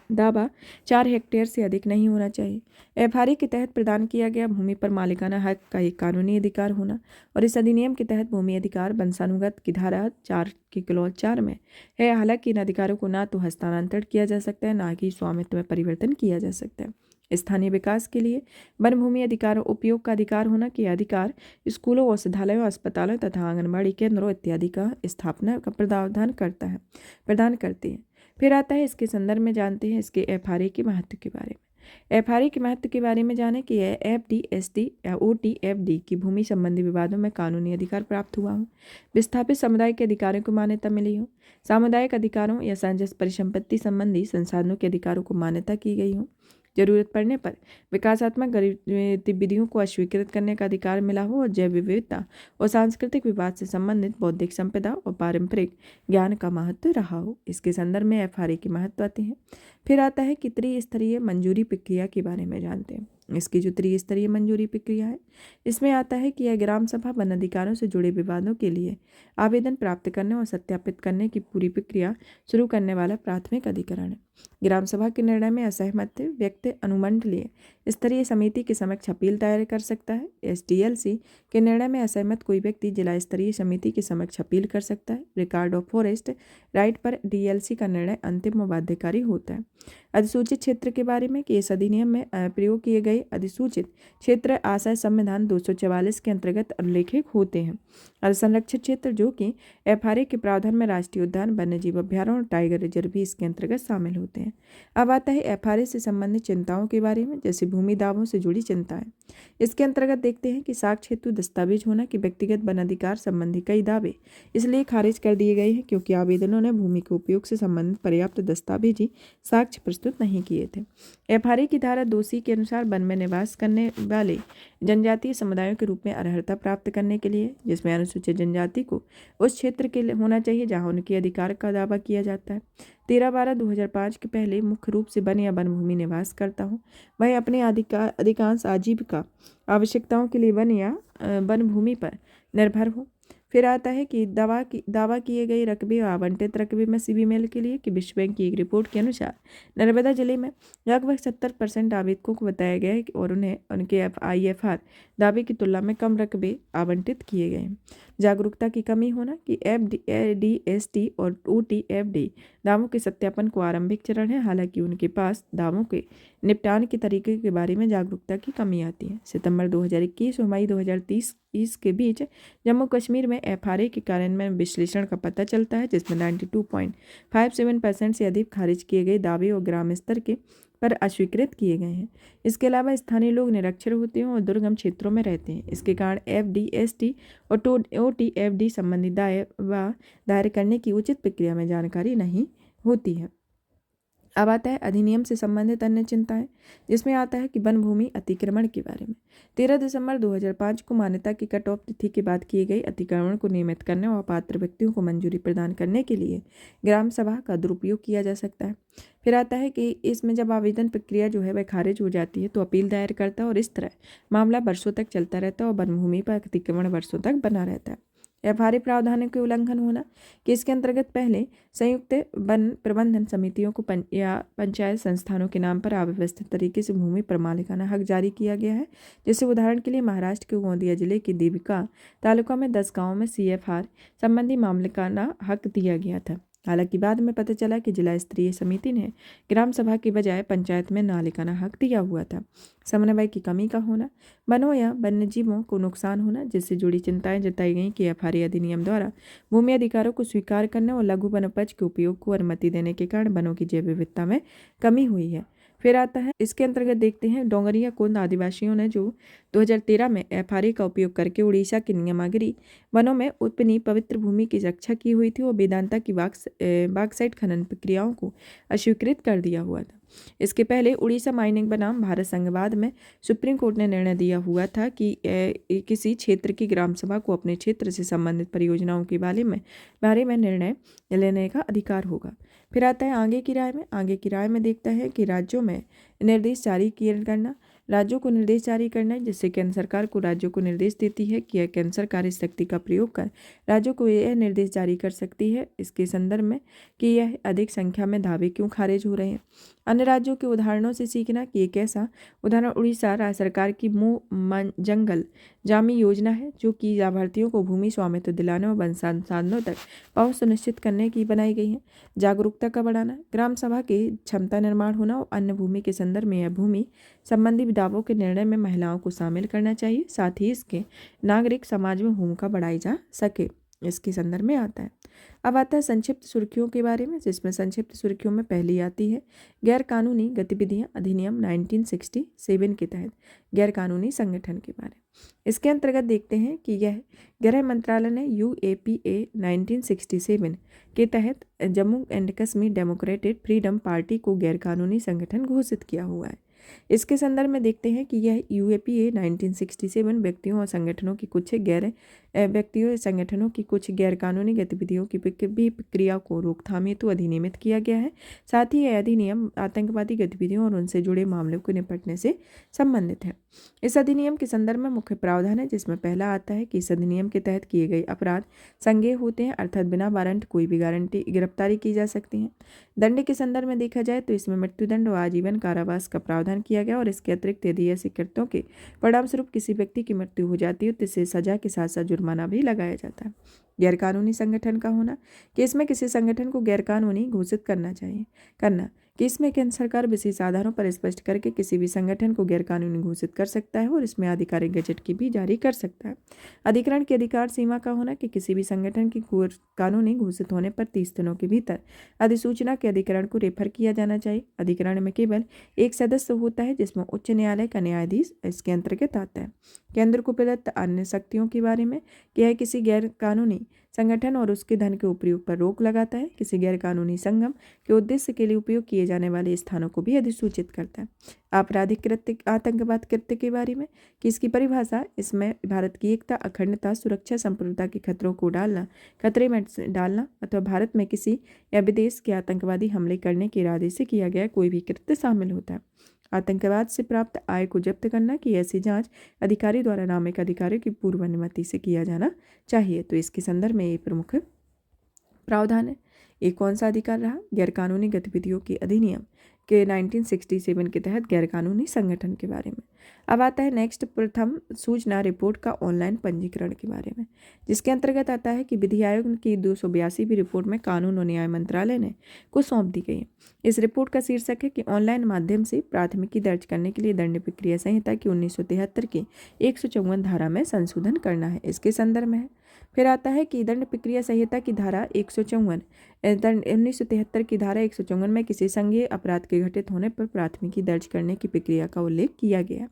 दावा 4 हेक्टेयर से अधिक नहीं होना चाहिए। एफआरए के तहत प्रदान किया गया भूमि पर मालिकाना हक का एक कानूनी अधिकार होना और इस अधिनियम के तहत भूमि अधिकार वंशानुगत की धारा 4 के क्लॉज 4 में है, हालांकि इन अधिकारों को ना तो हस्तांतरित किया जा सकता है, ना कि स्वामित्व में परिवर्तन किया जा सकता है। स्थानीय विकास के लिए वन भूमि अधिकारों उपयोग का अधिकार होना कि अधिकार स्कूलों, औषधालयों, अस्पतालों तथा आंगनबाड़ी केंद्रों इत्यादि का स्थापना का प्रदान करते हैं। फिर आता है इसके संदर्भ में जानते हैं इसके एफआरए के महत्व के बारे में। एफआरए के महत्व के बारे में जाने कि यह एफडी या ओटीएफडी की भूमि संबंधी विवादों में कानूनी अधिकार प्राप्त हुआ हो, विस्थापित समुदाय के अधिकारों को मान्यता मिली हो, सामुदायिक अधिकारों या साझा परिसंपत्ति संबंधी संसाधनों के अधिकारों को मान्यता की गई हो, जरूरत पड़ने पर विकासात्मक गतिविधियों को अस्वीकृत करने का अधिकार मिला हो और जैव विविधता और सांस्कृतिक विवाद से संबंधित बौद्धिक संपदा और पारंपरिक ज्ञान का महत्व रहा हो। इसके संदर्भ में एफआरए के महत्व आते हैं। फिर आता है कि त्रिस्तरीय मंजूरी प्रक्रिया के बारे में जानते हैं। इसकी जो त्रिस्तरीय मंजूरी प्रक्रिया है, इसमें आता है कि यह ग्राम सभा वन अधिकारों से जुड़े विवादों के लिए आवेदन प्राप्त करने और सत्यापित करने की पूरी प्रक्रिया शुरू करने वाला प्राथमिक अधिकरण है। ग्राम सभा के निर्णय में असहमत व्यक्ति अनुमंडलीय स्तरीय समिति के समक्ष अपील दायर कर सकता है। एसडीएलसी के निर्णय में असहमत कोई व्यक्ति जिला स्तरीय समिति के समक्ष अपील कर सकता है। रिकॉर्ड ऑफ फॉरेस्ट राइट पर डीएलसी का निर्णय अंतिम व बाध्यकारी होता है। अधिसूचित क्षेत्र के बारे में कि इस अधिनियम में प्रयोग किए गए अधिसूचित क्षेत्र आशय संविधान 244 के अंतर्गत उल्लेखित होते हैं। संरक्षित क्षेत्र जो कि एफआरए के प्रावधान में राष्ट्रीय उद्यान, वन्यजीव अभ्यारण्य और टाइगर रिजर्व भी इसके अंतर्गत शामिल होते हैं। अब आता है एफआरए से संबंधित चिंताओं के बारे में, जैसे भूमि दावों से जुड़ी चिंताएं। इसके अंतर्गत देखते हैं कि साक्ष्य हेतु दस्तावेज होना कि व्यक्तिगत वन अधिकार संबंधी कई दावे इसलिए खारिज कर दिए गए हैं क्योंकि आवेदनों ने भूमि के उपयोग से संबंधित पर्याप्त दस्तावेजी साक्ष्य प्रस्तुत नहीं किए थे। एफआरए की धारा 2C के अनुसार वन में निवास करने वाले जनजातीय समुदायों के रूप में अर्हता प्राप्त करने के लिए, जिसमें अनुसूचित जनजाति को उस क्षेत्र के लिए होना चाहिए जहां उनके अधिकार का दावा किया जाता है। 13/12/2005 के पहले मुख्य रूप से वन या वन भूमि निवास करता हूँ, वह अपने अधिकांश आजीविका आवश्यकताओं के लिए वन या वन भूमि पर निर्भर हो। फिर आता है कि दावा किए गए रकबे और आवंटित रकबे में सीबी मेल के लिए कि विश्व बैंक की एक रिपोर्ट के अनुसार नर्मदा जिले में लगभग 70% आवेदकों को बताया गया है और उन्हें उनके IFR दावे की तुलना में कम रकबे आवंटित किए गए हैं। जागरूकता की कमी होना कि FDST और OTFD दावों के सत्यापन को आरंभिक चरण है, हालांकि उनके पास दावों के निपटान के तरीके के बारे में जागरूकता की कमी आती है। सितंबर 2021 और मई 2030 के बीच जम्मू कश्मीर में एफआरए के कार्यान्वयन में विश्लेषण का पता चलता है, जिसमें 92.57% से अधिक खारिज किए गए दावे और ग्राम स्तर के पर अस्वीकृत किए गए हैं। इसके अलावा स्थानीय लोग निरक्षर होते हैं और दुर्गम क्षेत्रों में रहते हैं। इसके कारण FDST और OTFD संबंधी दायर करने की उचित प्रक्रिया में जानकारी नहीं होती है। अब आता है अधिनियम से संबंधित अन्य चिंताएं, जिसमें आता है कि वन भूमि अतिक्रमण के बारे में। 13 दिसंबर 2005 को मान्यता की कट ऑफ तिथि के बाद किए गए अतिक्रमण को नियमित करने और पात्र व्यक्तियों को मंजूरी प्रदान करने के लिए ग्राम सभा का दुरुपयोग किया जा सकता है। फिर आता है कि इसमें जब आवेदन प्रक्रिया जो है वह खारिज हो जाती है तो अपील दायर करता है और इस तरह मामला वर्षों तक चलता रहता है और वन भूमि पर अतिक्रमण वर्षों तक बना रहता है। एफआरए प्रावधानों के उल्लंघन होना कि इसके अंतर्गत पहले संयुक्त वन प्रबंधन समितियों को या पंचायत संस्थानों के नाम पर अव्यवस्थित तरीके से भूमि पर मालिकाना हक जारी किया गया है। जैसे उदाहरण के लिए महाराष्ट्र के गोंदिया जिले के देविका तालुका में 10 गाँवों में CFR संबंधी मालिकाना हक दिया गया था। हालांकि बाद में पता चला कि जिला स्तरीय समिति ने ग्राम सभा के बजाय पंचायत में मालिकाना हक दिया हुआ था। समन्वय की कमी का होना, वनों या वन्यजीवों को नुकसान होना, जिससे जुड़ी चिंताएं जताई गई कि एफआरए अधिनियम द्वारा भूमि अधिकारों को स्वीकार करने और लघु वनोपज के उपयोग को अनुमति देने के कारण वनों की जैव विविधता में कमी हुई है। फिर आता है इसके अंतर्गत देखते हैं डोंगरिया कोंद आदिवासियों ने जो 2013 में एफआरए का उपयोग करके उड़ीसा के नियमागिरी वनों में उत्पन्नी पवित्र भूमि की रक्षा की हुई थी और वेदांता की बॉक्साइट खनन प्रक्रियाओं को अस्वीकृत कर दिया हुआ था। इसके पहले उड़ीसा माइनिंग बनाम भारत संघवाद में सुप्रीम कोर्ट ने निर्णय दिया हुआ था कि किसी क्षेत्र की ग्राम सभा को अपने क्षेत्र से संबंधित परियोजनाओं के बारे में निर्णय लेने का अधिकार होगा। फिर आता है आगे की राय में देखता है कि राज्यों में निर्देश जारी करना, राज्यों को निर्देश जारी करना है, जिससे केंद्र सरकार को राज्यों को निर्देश देती है कि यह केंद्र सरकार इस शक्ति का प्रयोग कर राज्यों को यह निर्देश जारी कर सकती है इसके संदर्भ में कि यह अधिक संख्या में दावे क्यों खारिज हो रहे हैं। अन्य राज्यों के उदाहरणों से सीखना कि एक ऐसा उदाहरण उड़ीसा राज्य सरकार की मुंह जंगल जामी योजना है, जो कि लाभार्थियों को भूमि स्वामित्व दिलाने और वन संसाधनों तक पहुंच सुनिश्चित करने की बनाई गई है। जागरूकता का बढ़ाना, ग्राम सभा की क्षमता निर्माण होना और अन्य भूमि के संदर्भ में यह भूमि संबंधी दावों के निर्णय में महिलाओं को शामिल करना चाहिए, साथ ही इसके नागरिक समाज में भूमिका बढ़ाई जा सके, इसके संदर्भ में आता है। अब आता है संक्षिप्त सुर्खियों के बारे में, जिसमें संक्षिप्त सुर्खियों में पहली आती है गैर कानूनी गतिविधियां अधिनियम 1967 के तहत गैर कानूनी संगठन के बारे में। इसके अंतर्गत देखते हैं कि यह गृह मंत्रालय ने UAPA 1967 के तहत Jammu and Kashmir democratic freedom party को गैर कानूनी संगठन घोषित किया हुआ है। इसके संदर्भ में देखते हैं कि यह UAPA 1967 व्यक्तियों और संगठनों की कुछ गैर कानूनी गतिविधियों की प्रक्रिया को रोकथाम हेतु अधिनियमित किया गया है। साथ ही यह अधिनियम आतंकवादी गतिविधियों और उनसे जुड़े मामलों को निपटने से संबंधित है। इस अधिनियम के संदर्भ में मुख्य प्रावधान है, जिसमें पहला आता है कि इस अधिनियम के तहत किए गए अपराध संज्ञेय होते हैं, अर्थात बिना वारंट कोई भी गिरफ्तारी की जा सकती है। दंड के संदर्भ में देखा जाए तो इसमें मृत्युदंड और आजीवन कारावास का प्रावधान किया गया और इसके अतिरिक्त यदि ऐसे कृत्यों के परिणामस्वरूप किसी व्यक्ति की मृत्यु हो जाती है तो इसे सजा के साथ साथ जुर्माना भी लगाया जाता है। गैरकानूनी संगठन का होना कि इसमें किसी संगठन को गैरकानूनी घोषित करना कि इसमें केंद्र सरकार विशेष आधारों पर स्पष्ट करके किसी भी संगठन को गैरकानूनी घोषित कर सकता है और इसमें आधिकारिक गजट की भी जारी कर सकता है। अधिकरण की अधिकार सीमा का होना कि किसी भी संगठन की कानूनी घोषित होने पर 30 दिनों के भीतर अधिसूचना के अधिकरण को रेफर किया जाना चाहिए। अधिकरण में केवल एक सदस्य होता है, जिसमें उच्च न्यायालय का न्यायाधीश इसके अंतर्गत आता है। केंद्र को प्रदत्त अन्य शक्तियों के बारे में कि यह किसी गैर कानूनी संगठन और उसके धन के उपयोग पर रोक लगाता है। किसी गैरकानूनी संगम के उद्देश्य के लिए उपयोग किए जाने वाले स्थानों को भी अधिसूचित करता है। आपराधिक कृत्य, आतंकवाद कृत्य के बारे में कि इसकी परिभाषा, इसमें भारत की एकता, अखंडता, सुरक्षा, संप्रभुता के खतरों को खतरे में डालना अथवा भारत में किसी या विदेश के आतंकवादी हमले करने के इरादे से किया गया कोई भी कृत्य शामिल होता है। आतंकवाद से प्राप्त आय को जब्त करना कि ऐसी जांच अधिकारी द्वारा नामित अधिकारियों की पूर्व अनुमति से किया जाना चाहिए। तो इसके संदर्भ में ये प्रमुख प्रावधान है। एक कौन सा अधिकार रहा? गैरकानूनी गतिविधियों के अधिनियम के 1967 के तहत गैरकानूनी संगठन के बारे में। अब आता है नेक्स्ट, प्रथम सूचना रिपोर्ट का ऑनलाइन पंजीकरण के बारे में, जिसके अंतर्गत आता है कि विधि आयोग की 282वीं रिपोर्ट में कानून और न्याय मंत्रालय ने को सौंप दी गई है। इस रिपोर्ट का शीर्षक है कि ऑनलाइन माध्यम से प्राथमिकी दर्ज करने के लिए दंड प्रक्रिया संहिता की 1973 की 154 धारा में संशोधन करना है। इसके संदर्भ में है। फिर आता है कि दंड प्रक्रिया संहिता की धारा 154 1973 की धारा 154 में किसी संज्ञेय अपराध के घटित होने पर प्राथमिकी दर्ज करने की प्रक्रिया का उल्लेख किया गया।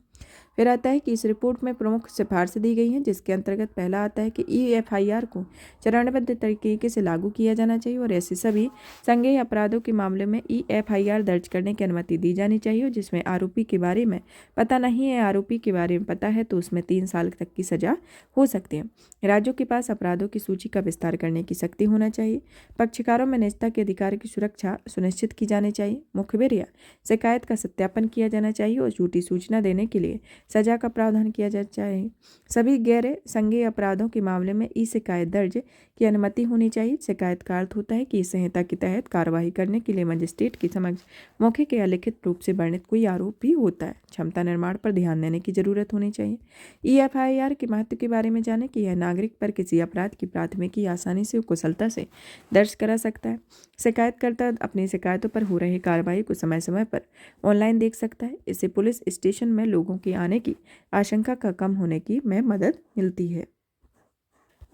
फिर आता है कि इस रिपोर्ट में प्रमुख सिफारिश दी गई हैं, जिसके अंतर्गत पहला आता है कि EFIR को चरणबद्ध तरीके से लागू किया जाना चाहिए और ऐसे सभी संज्ञेय अपराधों के मामले में EFIR दर्ज करने की अनुमति दी जानी चाहिए और जिसमें आरोपी के बारे में पता नहीं है, आरोपी के बारे में पता है तो उसमें 3 साल तक की सजा हो सकती है। राज्यों के पास अपराधों की सूची का विस्तार करने की शक्ति होना चाहिए। पक्षकारों में निजता के अधिकार की सुरक्षा सुनिश्चित की जानी चाहिए। मुखबिर या शिकायत का सत्यापन किया जाना चाहिए और झूठी सूचना देने के लिए सजा का प्रावधान किया जाना चाहिए। सभी गैर संज्ञेय अपराधों के मामले में ई शिकायत दर्ज की अनुमति होनी चाहिए। शिकायत का अर्थ होता है कि इस संहिता के तहत कार्रवाई करने के लिए मजिस्ट्रेट के समक्ष मौखिक या लिखित रूप से वर्णित कोई आरोप भी होता है। क्षमता निर्माण पर ध्यान देने की जरूरत होनी चाहिए। EFIR के महत्व के बारे में जाने कि यह नागरिक पर किसी अपराध की प्राथमिकी आसानी से कुशलता से दर्ज करा सकता है। शिकायतकर्ता अपनी शिकायतों पर हो रही कार्रवाई को समय समय पर ऑनलाइन देख सकता है। इससे पुलिस स्टेशन में लोगों के आने की आशंका का कम होने की में मदद मिलती है।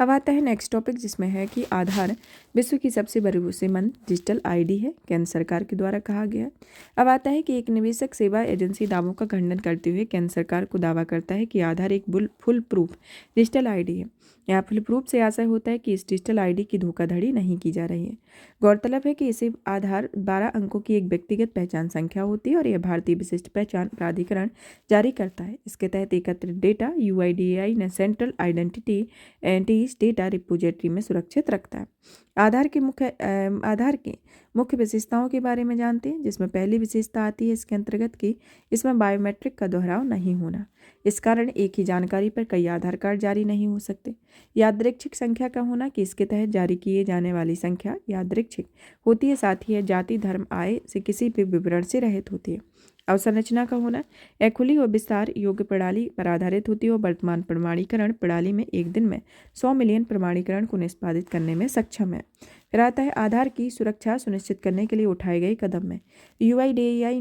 अब आता है नेक्स्ट टॉपिक, जिसमें है कि आधार विश्व की सबसे भरोसेमंद डिजिटल ID है, केंद्र सरकार के द्वारा कहा गया। अब आता है कि एक निवेशक सेवा एजेंसी दावों का खंडन करते हुए केंद्र सरकार को दावा करता है कि आधार एक फुल प्रूफ डिजिटल ID है। यहाँ फुल प्रूफ से आशय होता है कि इस डिजिटल ID की धोखाधड़ी नहीं की जा रही है। गौरतलब है कि इसे आधार 12 अंकों की एक व्यक्तिगत पहचान संख्या होती है और यह भारतीय विशिष्ट पहचान प्राधिकरण जारी करता है। इसके तहत एकत्रित डेटा UIDAI ने सेंट्रल आइडेंटिटी डेटा रिपोजिटरी में सुरक्षित रखता है। आधार के मुख्य विशेषताओं के बारे में जानते हैं, जिसमें पहली विशेषता आती है इसके अंतर्गत कि इसमें बायोमेट्रिक का दोहराव नहीं होना। इस कारण एक ही जानकारी पर कई आधार कार्ड जारी नहीं हो सकते। यादृच्छिक संख्या का होना कि इसके तहत जारी किए जाने वाली संख्या यादृच्छिक होती है, साथ ही यह जाति, धर्म, आय से किसी भी विवरण से रहित होती है। अवसंरचना का होना यह खुली और विस्तार योग्य प्रणाली पर आधारित होती है और वर्तमान प्रमाणीकरण प्रणाली में एक दिन में 100 मिलियन प्रमाणीकरण को निष्पादित करने में सक्षम है। फिर आता है आधार की सुरक्षा सुनिश्चित करने के लिए उठाए गए कदम में DAI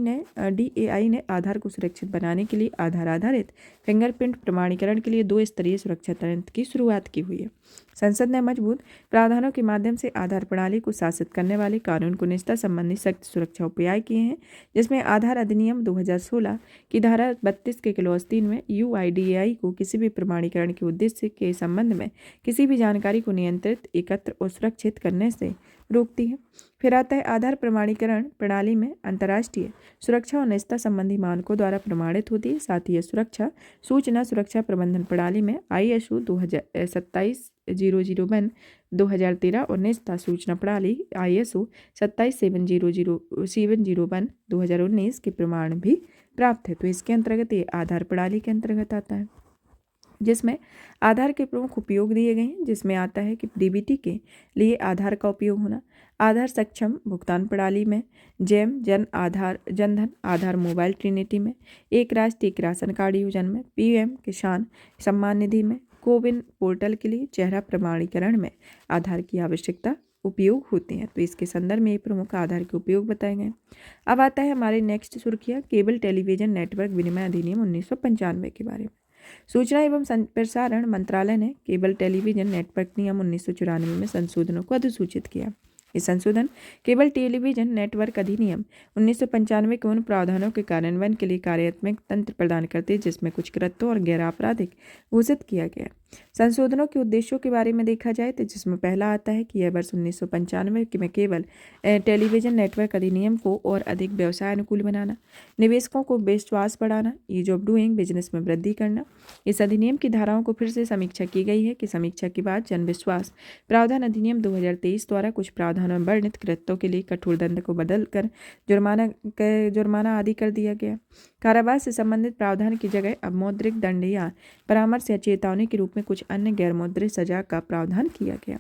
ने आधार को सुरक्षित बनाने के लिए आधार आधारित फिंगरप्रिंट प्रमाणीकरण के लिए 2 स्तरीय सुरक्षा तंत्र की शुरुआत की हुई है। संसद ने मजबूत प्रावधानों के माध्यम से आधार प्रणाली को शासित करने वाले कानून को निजता संबंधी सख्त सुरक्षा उपाय किए हैं, जिसमें आधार अधिनियम 2016 की धारा 32 के क्लॉज 3 में UIDAI को किसी भी प्रमाणीकरण के उद्देश्य के संबंध में किसी भी जानकारी को नियंत्रित, एकत्र और सुरक्षित करने से रोकती है। फिर आता है आधार प्रमाणीकरण प्रणाली में अंतर्राष्ट्रीय सुरक्षा और निजता संबंधी मानकों द्वारा प्रमाणित होती है। साथ ही सूचना सुरक्षा प्रबंधन प्रणाली में ISO 27701 2013 और निजता सूचना प्रणाली ISO 27701 2019 के प्रमाण भी प्राप्त है। तो इसके अंतर्गत ये आधार प्रणाली के अंतर्गत आता है, जिसमें आधार के प्रमुख उपयोग दिए गए हैं, जिसमें आता है कि DBT के लिए आधार का उपयोग होना, आधार सक्षम भुगतान प्रणाली में, जन धन आधार मोबाइल ट्रिनिटी में, एक राष्ट्र एक राशन कार्ड योजना में, PM किसान सम्मान निधि में, कोविन पोर्टल के लिए चेहरा प्रमाणीकरण में आधार की आवश्यकता उपयोग होते हैं। तो इसके संदर्भ में ये प्रमुख आधार के उपयोग बताए गए। अब आता है हमारे नेक्स्ट सुर्खियाँ केबल टेलीविजन नेटवर्क विनिमय अधिनियम 1995 के बारे में। सूचना एवं प्रसारण मंत्रालय ने केबल टेलीविजन नेटवर्क नियम 1994 में संशोधनों को अधिसूचित किया। ये संशोधन केबल टेलीविजन नेटवर्क अधिनियम 1995 के उन प्रावधानों के कार्यान्वयन के लिए कार्यात्मक तंत्र प्रदान करते हैं, जिसमें कुछ कृत्यों और गैर आपराधिक घोषित किया गया। संशोधनों के उद्देश्यों के बारे में देखा जाए तो जिसमें पहला आता है कि यह वर्ष 1995 में केवल टेलीविजन नेटवर्क अधिनियम को और अधिक व्यवसाय अनुकूल बनाना, निवेशकों को विश्वास बढ़ाना, ईज ऑफ डूइंग बिजनेस में वृद्धि करना। इस अधिनियम की धाराओं को फिर से समीक्षा की गई है कि समीक्षा के बाद जन विश्वास प्रावधान अधिनियम 2023 द्वारा कुछ प्रावधानों में वर्णित कृत्यों के लिए कठोर दंड को बदलकर जुर्माना आदि कर दिया गया। कारावास से संबंधित प्रावधान की जगह अब मौद्रिक दंड या परामर्श या चेतावनी के रूप में कुछ अन्य गैर मौद्रिक सजा का प्रावधान किया गया।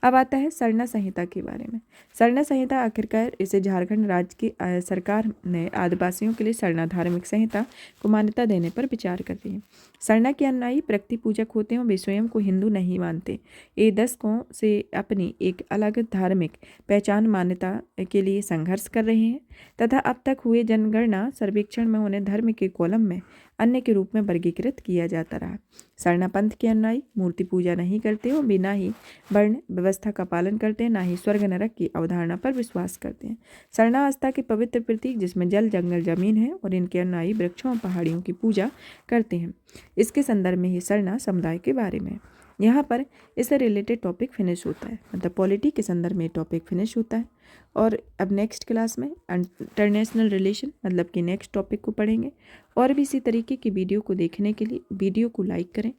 अब आता है सरना संहिता के बारे में। सरना संहिता आखिरकार इसे झारखंड राज्य की सरकार ने आदिवासियों के लिए सरना धार्मिक संहिता को मान्यता देने पर विचार कर रही है। सरना के अनुयायी प्रकृति पूजक होते हैं और वे स्वयं को हिंदू नहीं मानते। ये दशकों से अपनी एक अलग धार्मिक पहचान मान्यता के लिए संघर्ष कर रहे हैं तथा अब तक हुए जनगणना सर्वेक्षण में उन्हें धर्म के कॉलम में अन्य के रूप में वर्गीकृत किया जाता रहा। सरना पंथ के अनुयायी मूर्ति पूजा नहीं करते और बिना ही वर्ण व्यवस्था का पालन करते हैं, ना ही स्वर्ग नरक की अवधारणा पर विश्वास करते हैं। सरना आस्था के पवित्र प्रतीक जिसमें जल जंगल जमीन है और इनके अनुयायी वृक्षों और पहाड़ियों की पूजा करते हैं। इसके संदर्भ में ही सरना समुदाय के बारे में यहाँ पर इससे रिलेटेड टॉपिक फिनिश होता है, मतलब पॉलिटी के संदर्भ में टॉपिक फिनिश होता है। और अब नेक्स्ट क्लास में इंटरनेशनल रिलेशन मतलब कि नेक्स्ट टॉपिक को पढ़ेंगे। और भी इसी तरीके की वीडियो को देखने के लिए वीडियो को लाइक करें,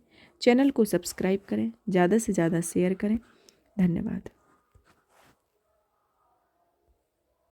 चैनल को सब्सक्राइब करें, ज़्यादा से ज़्यादा शेयर करें। धन्यवाद।